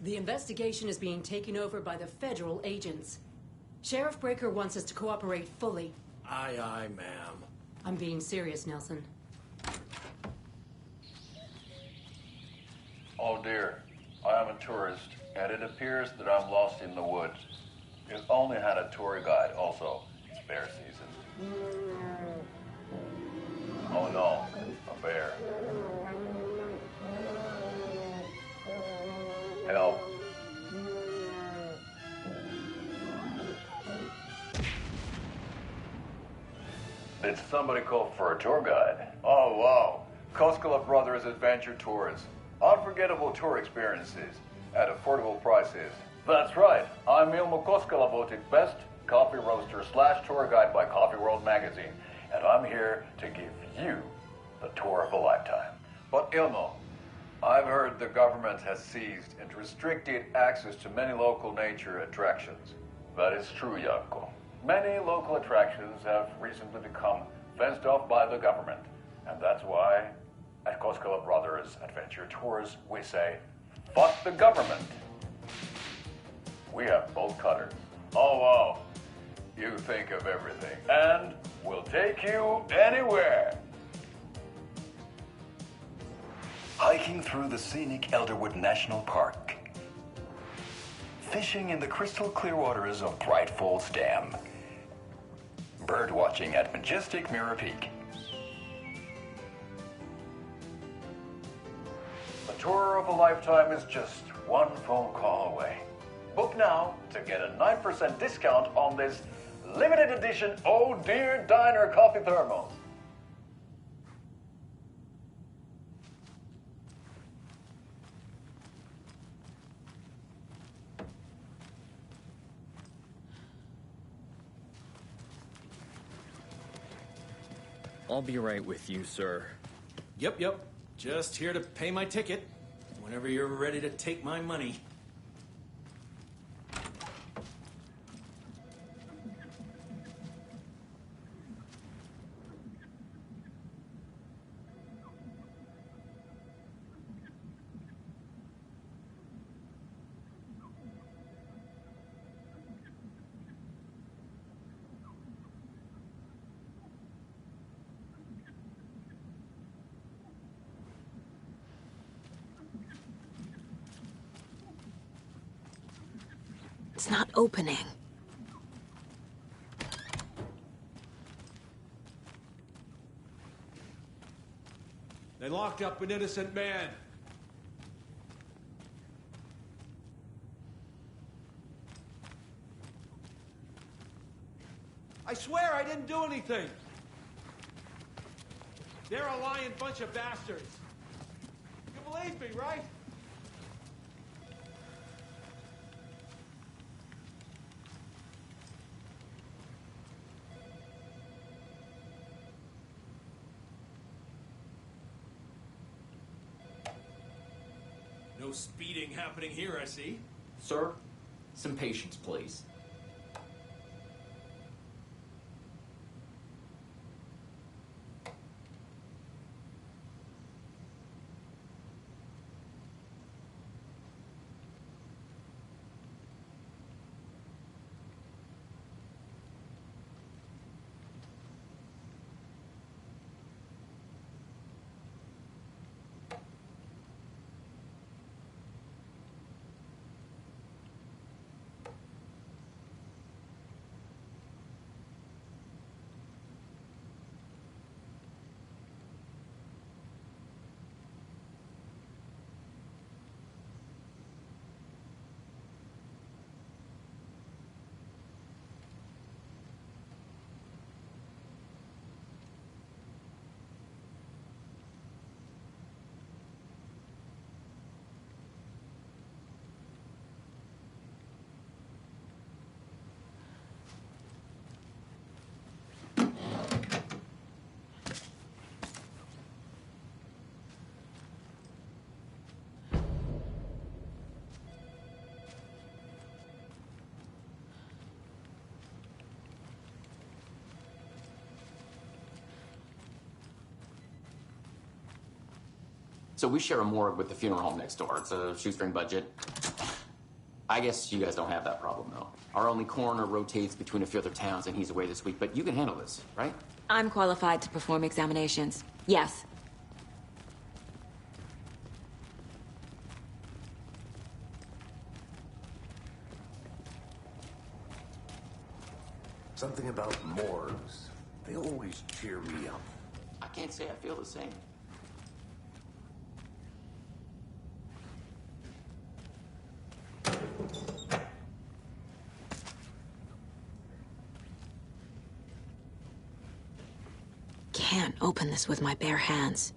the investigation is being taken over by the federal agents. Sheriff Breaker wants us to cooperate fully. Aye, aye, ma'am. I'm being serious, Nelson. Oh dear, I am a tourist, and it appears that I'm lost in the woods. You've only had a tour guide also. It's bear season. Oh no, a bear. Help. Did somebody call for a tour guide? Oh wow, Koskela Brothers Adventure Tours. Unforgettable tour experiences at affordable prices. That's right, I'm Ilmo Koskela, voted best coffee roaster / tour guide by Coffee World magazine, and I'm here to give you the tour of a lifetime. But Ilmo, I've heard the government has seized and restricted access to many local nature attractions. That is true, Janko. Many local attractions have recently become fenced off by the government, and that's why at Koskela Brothers Adventure Tours we say, fuck the government. We have bolt cutters. Oh wow, you think of everything, and we'll take you anywhere. Hiking through the scenic Elderwood National Park. Fishing in the crystal clear waters of Bright Falls Dam. Bird watching at majestic Mirror Peak. A tour of a lifetime is just one phone call away. Book now to get a 9% discount on this limited edition Oh Dear Diner coffee thermos. I'll be right with you, sir. Yep. Just here to pay my ticket. Whenever you're ready to take my money. It's not opening. They locked up an innocent man. I swear I didn't do anything. They're a lying bunch of bastards. You believe me, right? No speeding happening here, I see. Sir, some patience, please. So we share a morgue with the funeral home next door. It's a shoestring budget. I guess you guys don't have that problem, though. Our only coroner rotates between a few other towns, and he's away this week. But you can handle this, right? I'm qualified to perform examinations. Yes. Something about morgues. They always cheer me up. I can't say I feel the same. Can't open this with my bare hands.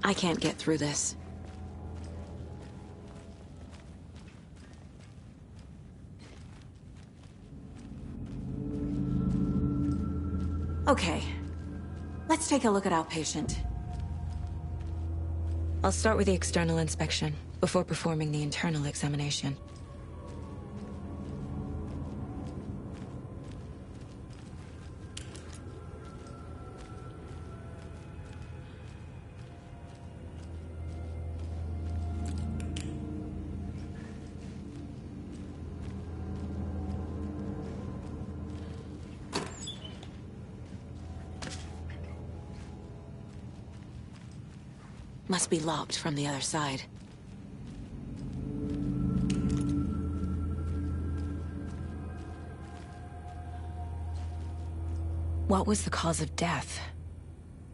I can't get through this. Okay. Let's take a look at outpatient. I'll start with the external inspection before performing the internal examination. Must be locked from the other side. What was the cause of death?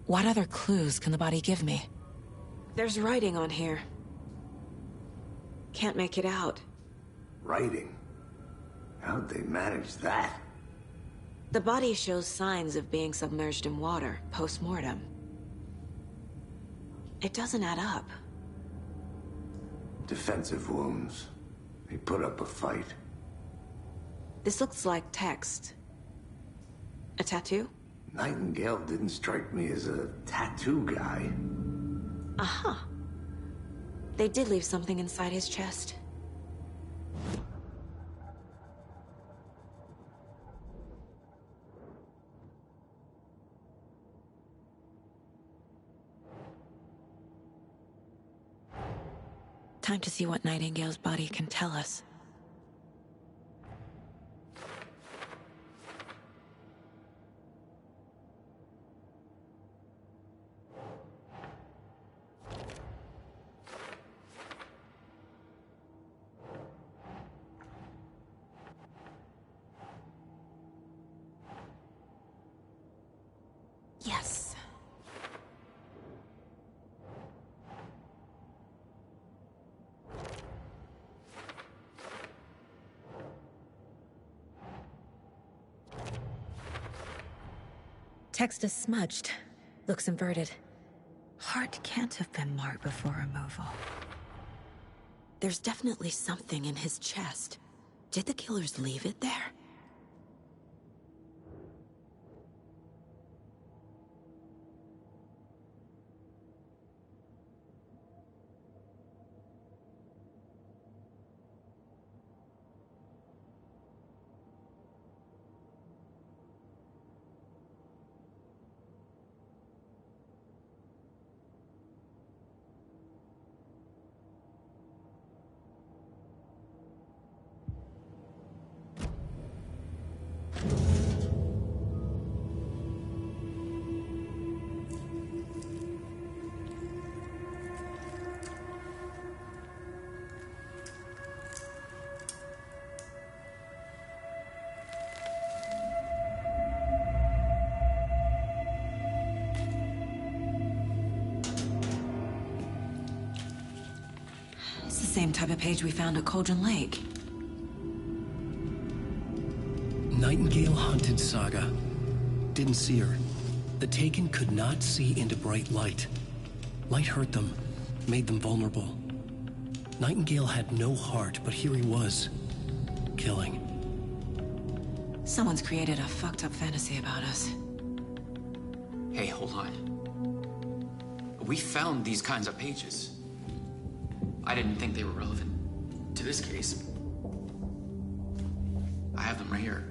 What other clues can the body give me? There's writing on here. Can't make it out. Writing? How'd they manage that? The body shows signs of being submerged in water, post-mortem. It doesn't add up. Defensive wounds. They put up a fight. This looks like text. A tattoo? Nightingale didn't strike me as a tattoo guy. Uh-huh. They did leave something inside his chest. Time to see what Nightingale's body can tell us. Yes. Text is smudged. Looks inverted. Heart can't have been marked before removal. There's definitely something in his chest. Did the killers leave it there? Same type of page we found at Cauldron Lake. Nightingale hunted Saga. Didn't see her. The Taken could not see into bright light. Light hurt them, made them vulnerable. Nightingale had no heart, but here he was, killing. Someone's created a fucked up fantasy about us. Hey, hold on. We found these kinds of pages. I didn't think they were relevant to this case. I have them right here.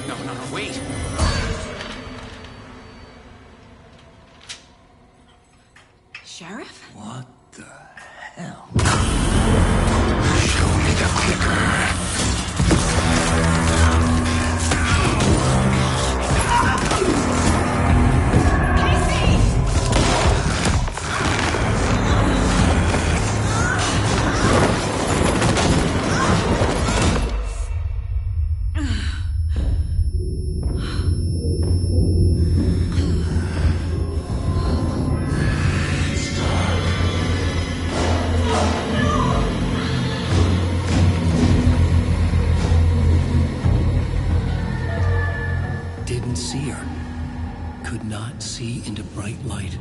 No, wait! Sheriff? What the hell? Show me the clicker. Didn't see her. Could not see into bright light.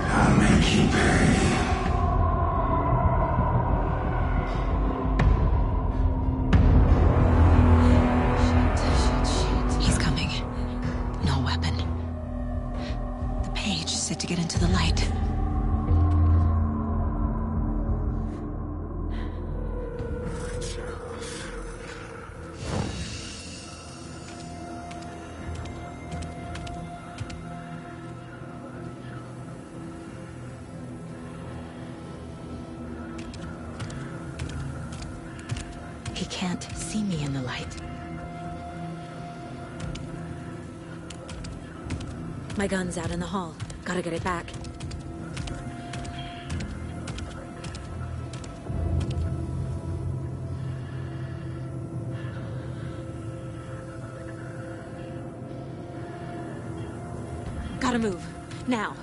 I'll make you pay. He's coming. No weapon. The page set to get into the light. me in the light. My gun's out in the hall. Gotta get it back. Gotta move. Now.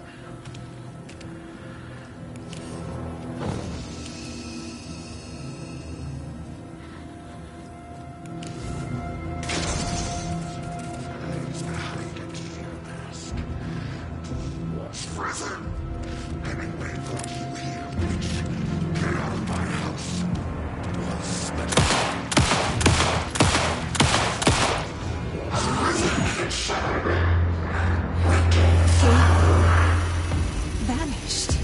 Vanished.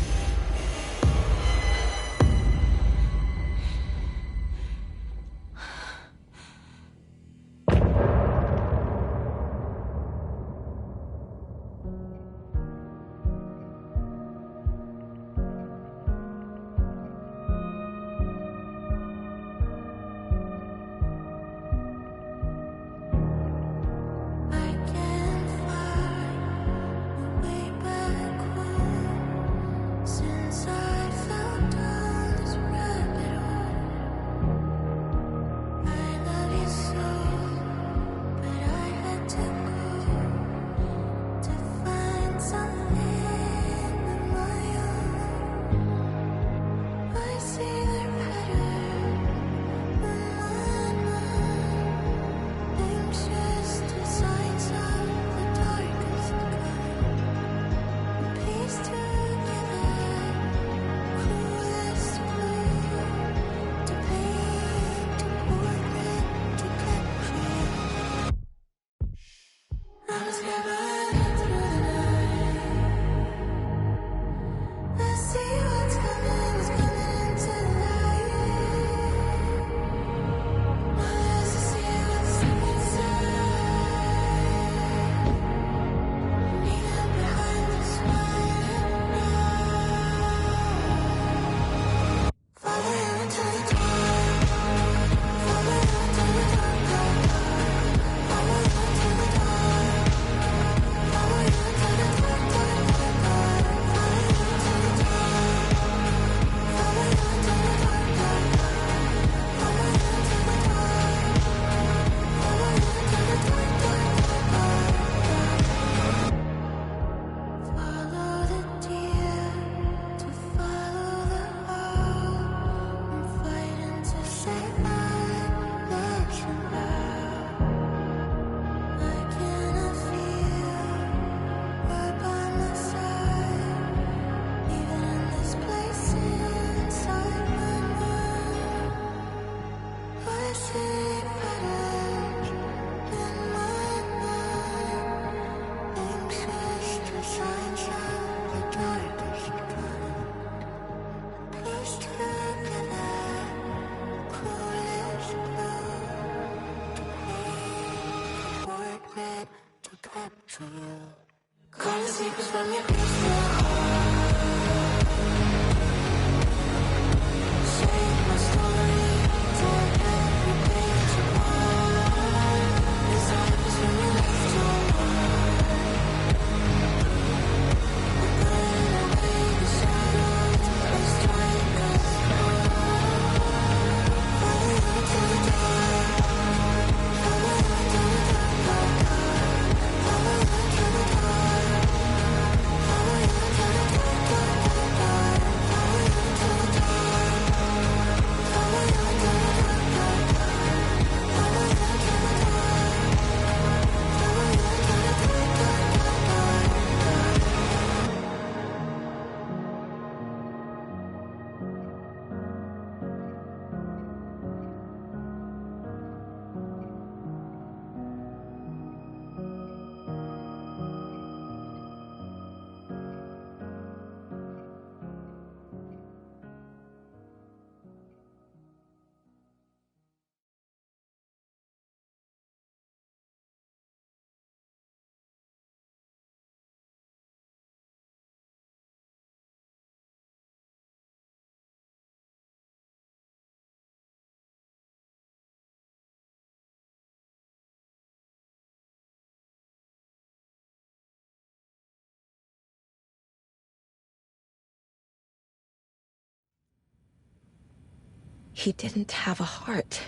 He didn't have a heart,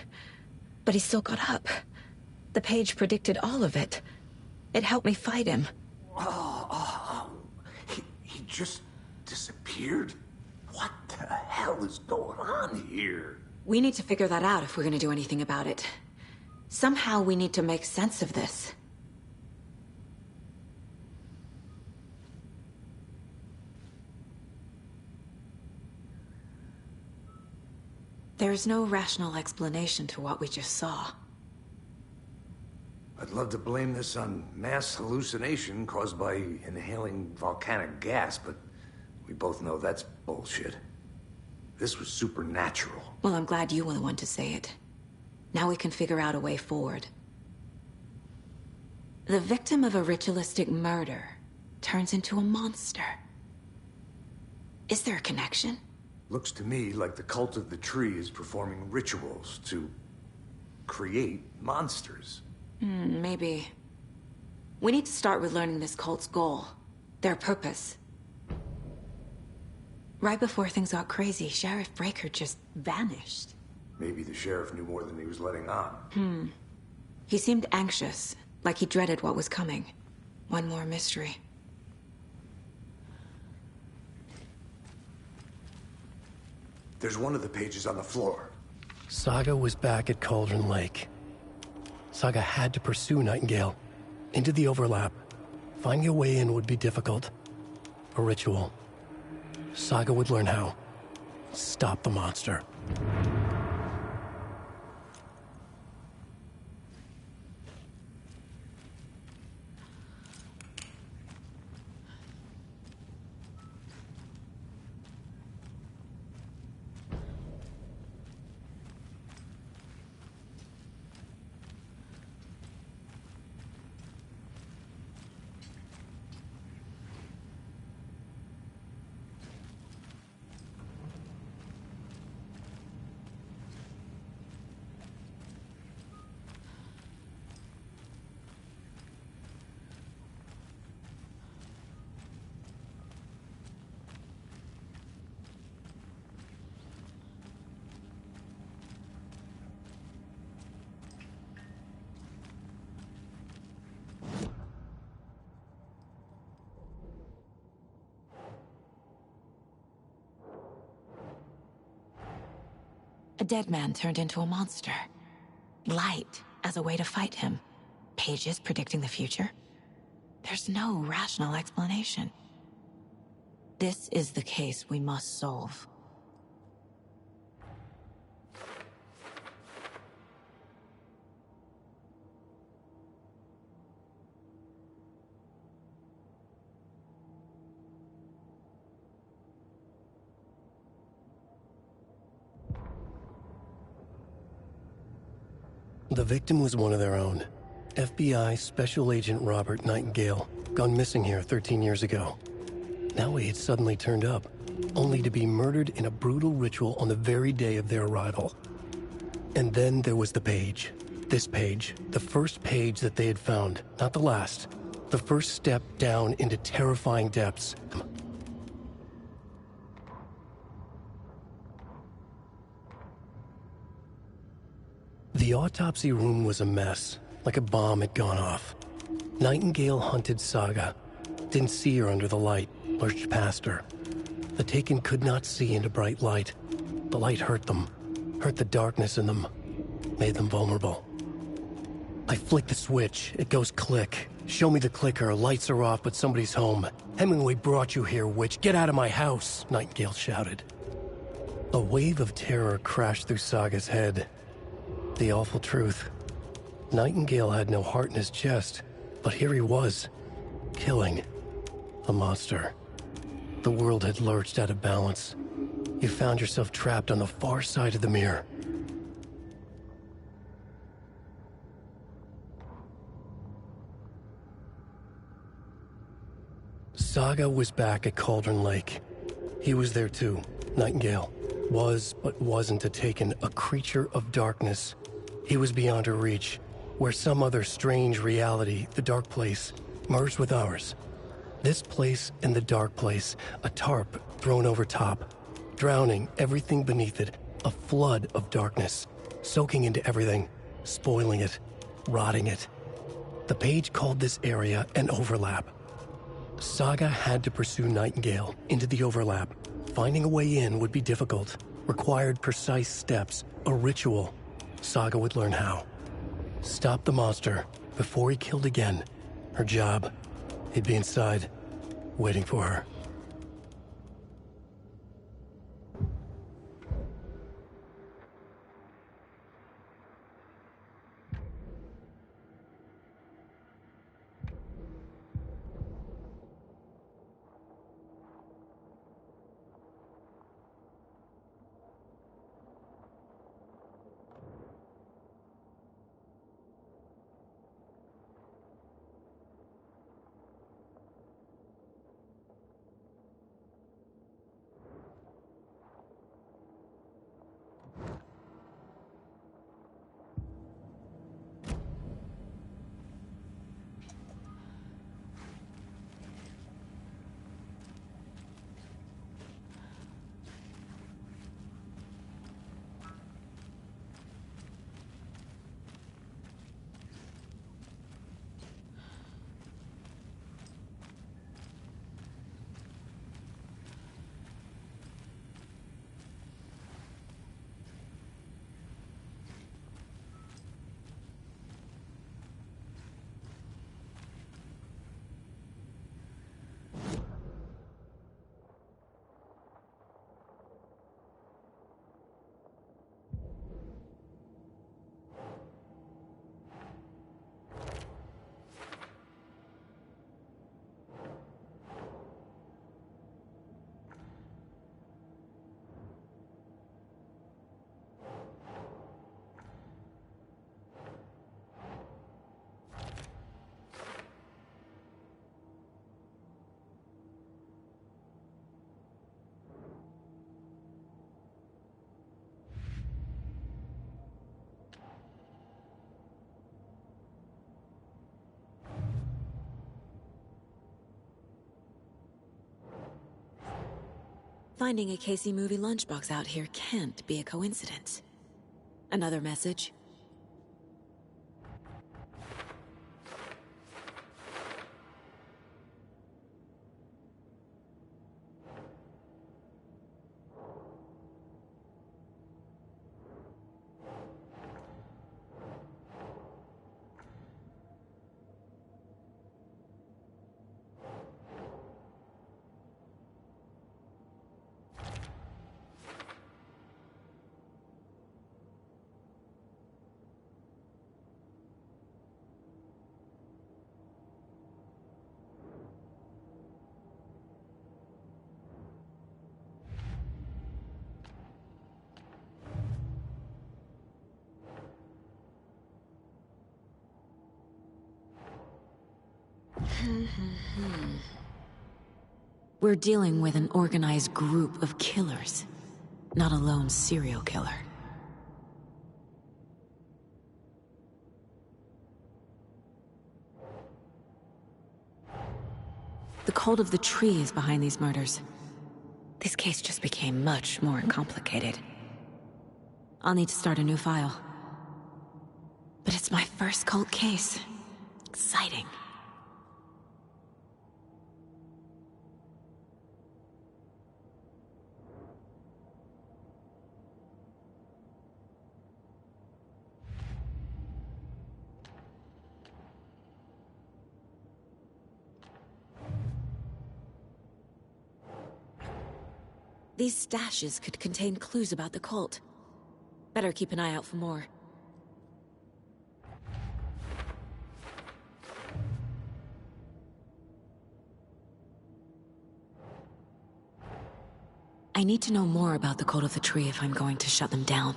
but he still got up. The page predicted all of it. It helped me fight him. He just disappeared? What the hell is going on here? We need to figure that out if we're gonna do anything about it. Somehow we need to make sense of this. There's no rational explanation to what we just saw. I'd love to blame this on mass hallucination caused by inhaling volcanic gas, but we both know that's bullshit. This was supernatural. Well, I'm glad you were the one to say it. Now we can figure out a way forward. The victim of a ritualistic murder turns into a monster. Is there a connection? Looks to me like the cult of the tree is performing rituals to create monsters. Maybe. We need to start with learning this cult's goal, their purpose. Right before things got crazy, Sheriff Breaker just vanished. Maybe the sheriff knew more than he was letting on. He seemed anxious, like he dreaded what was coming. One more mystery. There's one of the pages on the floor. Saga was back at Cauldron Lake. Saga had to pursue Nightingale. Into the overlap. Finding a way in would be difficult. A ritual. Saga would learn how. Stop the monster. A dead man turned into a monster. Light as a way to fight him. Pages predicting the future. There's no rational explanation. This is the case we must solve. The victim was one of their own. FBI Special Agent Robert Nightingale, gone missing here 13 years ago. Now he had suddenly turned up, only to be murdered in a brutal ritual on the very day of their arrival. And then there was the page. This page, the first page that they had found, not the last. The first step down into terrifying depths. The autopsy room was a mess, like a bomb had gone off. Nightingale hunted Saga. Didn't see her under the light, lurched past her. The Taken could not see into bright light. The light hurt them, hurt the darkness in them, made them vulnerable. I flick the switch, it goes click. Show me the clicker, lights are off, but somebody's home. Hemingway brought you here, witch. Get out of my house, Nightingale shouted. A wave of terror crashed through Saga's head. The awful truth. Nightingale had no heart in his chest, but here he was, killing a monster. The world had lurched out of balance. You found yourself trapped on the far side of the mirror. Saga was back at Cauldron Lake. He was there too, Nightingale. Was, but wasn't a Taken, a creature of darkness. He was beyond her reach, where some other strange reality, the dark place, merged with ours. This place and the dark place, a tarp thrown over top, drowning everything beneath it, A flood of darkness, soaking into everything, spoiling it, rotting it. The page called this area an overlap. Saga had to pursue Nightingale into the overlap. Finding a way in would be difficult, required precise steps, a ritual. Saga would learn how. Stop the monster before he killed again. Her job, he'd be inside, waiting for her. Finding a Casey movie lunchbox out here can't be a coincidence. Another message? We're dealing with an organized group of killers, not a lone serial killer. The cult of the tree is behind these murders. This case just became much more complicated. I'll need to start a new file. But it's my first cult case. Exciting. These stashes could contain clues about the cult. Better keep an eye out for more. I need to know more about the cult of the tree if I'm going to shut them down.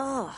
Ugh.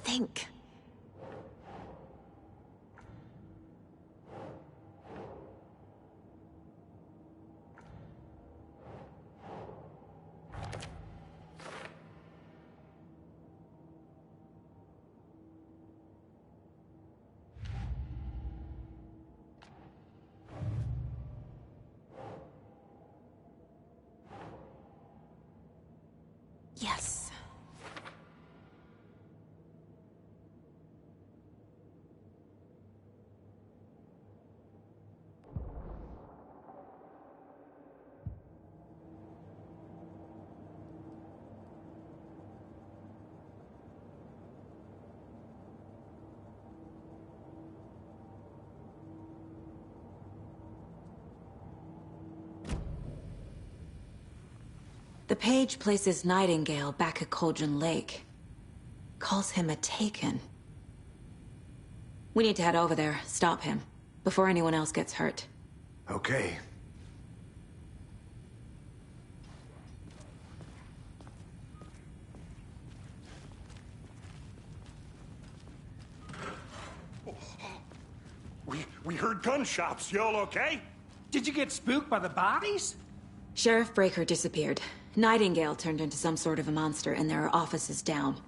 Think. Yes. The page places Nightingale back at Cauldron Lake. Calls him a Taken. We need to head over there, stop him, before anyone else gets hurt. Okay. We heard gunshots. Y'all okay? Did you get spooked by the bodies? Sheriff Breaker disappeared. Nightingale turned into some sort of a monster, and there are offices down.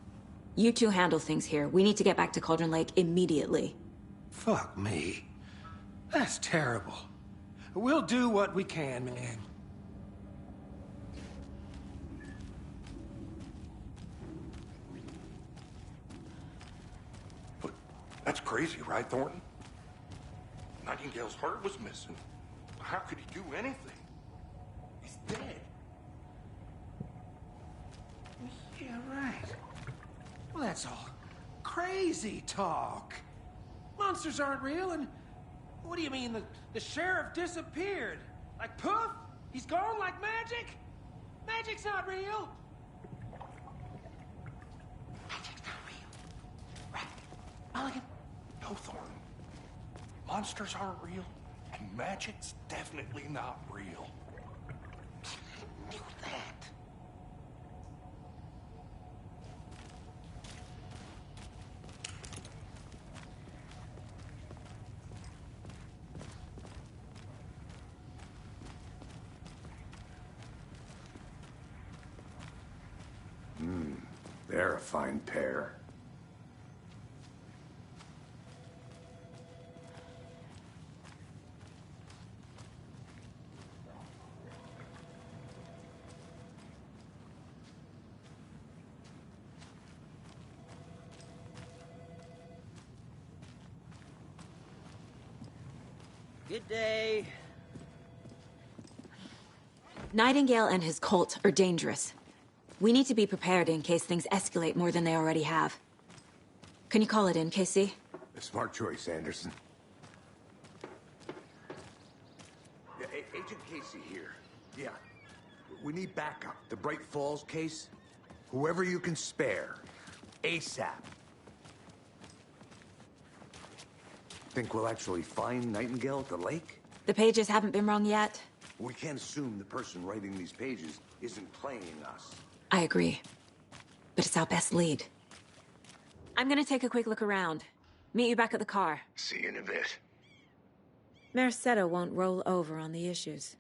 You two handle things here. We need to get back to Cauldron Lake immediately. Fuck me. That's terrible. We'll do what we can, man. But that's crazy, right, Thornton? Nightingale's heart was missing. How could he do anything? He's dead. Yeah, right. Well, that's all crazy talk. Monsters aren't real, and what do you mean the sheriff disappeared? Like poof? He's gone like magic? Magic's not real. Magic's not real. Right, Mulligan? No, Thornton. Monsters aren't real, and magic's definitely not real. I knew that. They're a fine pair. Good day. Nightingale and his cult are dangerous. We need to be prepared in case things escalate more than they already have. Can you call it in, KC? A smart choice, Anderson. Yeah, Agent Casey here. Yeah. We need backup. The Bright Falls case. Whoever you can spare. ASAP. Think we'll actually find Nightingale at the lake? The pages haven't been rung yet. We can't assume the person writing these pages isn't playing us. I agree. But it's our best lead. I'm gonna take a quick look around. Meet you back at the car. See you in a bit. Mercado won't roll over on the issues.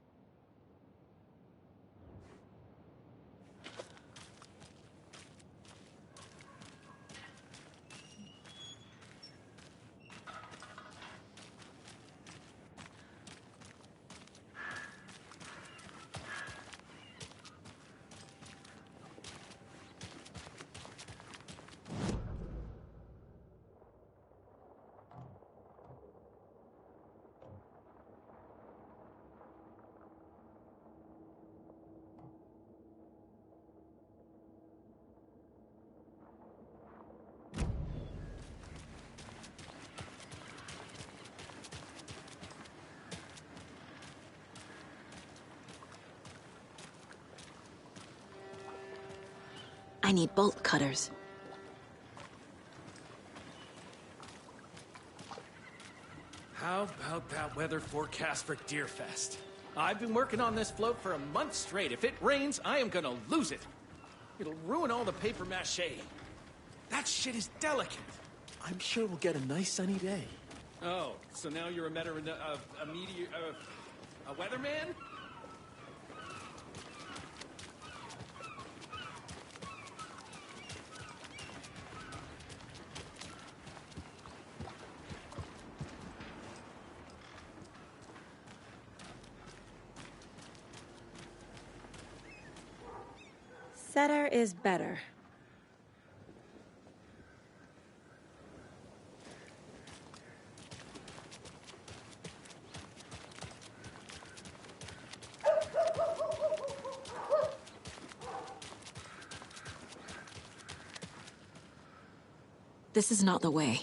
I need bolt cutters. How about that weather forecast for Deerfest? I've been working on this float for a month straight. If it rains, I am gonna lose it. It'll ruin all the paper mache. That shit is delicate. I'm sure we'll get a nice sunny day. Oh, so now you're a weatherman? Setter is better. This is not the way.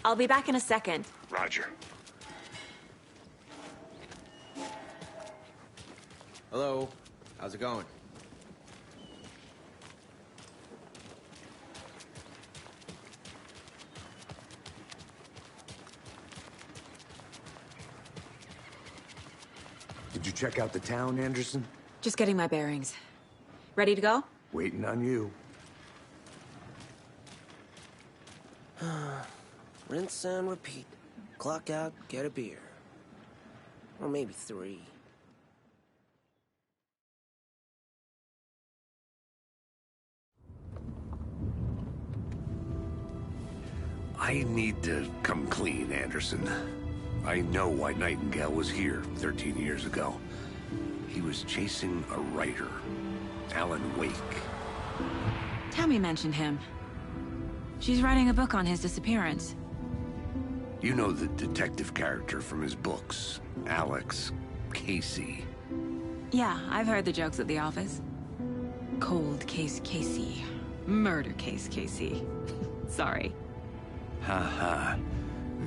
I'll be back in a second. Roger. Hello. How's it going? Did you check out the town, Anderson? Just getting my bearings. Ready to go? Waiting on you. Rinse and repeat. Clock out, get a beer. Or maybe 3. I need to come clean, Anderson. I know why Nightingale was here 13 years ago. He was chasing a writer, Alan Wake. Tammy mentioned him. She's writing a book on his disappearance. You know the detective character from his books, Alex Casey. Yeah, I've heard the jokes at the office. Cold case Casey. Murder case Casey. Sorry. Ha.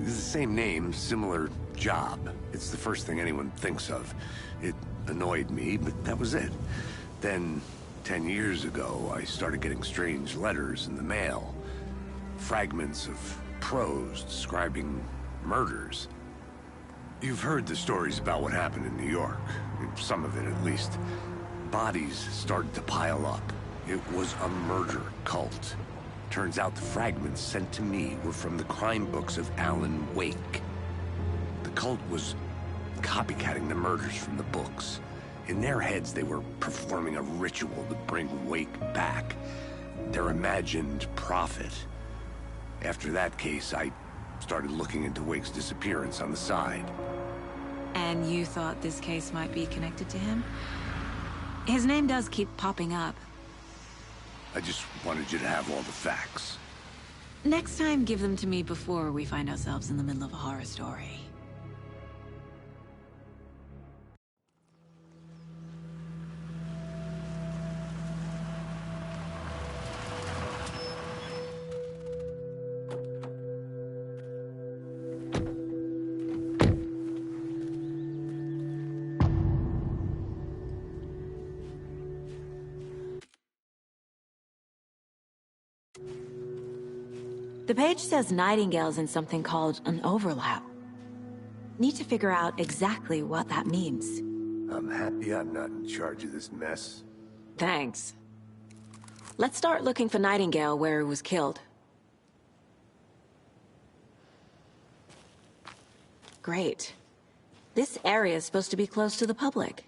It's the same name, similar job. It's the first thing anyone thinks of. It annoyed me, but that was it. Then, 10 years ago, I started getting strange letters in the mail. Fragments of prose describing murders. You've heard the stories about what happened in New York. Some of it, at least. Bodies started to pile up. It was a murder cult. Turns out the fragments sent to me were from the crime books of Alan Wake. The cult was copycatting the murders from the books. In their heads, they were performing a ritual to bring Wake back. Their imagined prophet. After that case, I started looking into Wake's disappearance on the side. And you thought this case might be connected to him? His name does keep popping up. I just wanted you to have all the facts. Next time, give them to me before we find ourselves in the middle of a horror story. The page says Nightingale's in something called an overlap. Need to figure out exactly what that means. I'm happy I'm not in charge of this mess. Thanks. Let's start looking for Nightingale where he was killed. Great. This area is supposed to be closed to the public.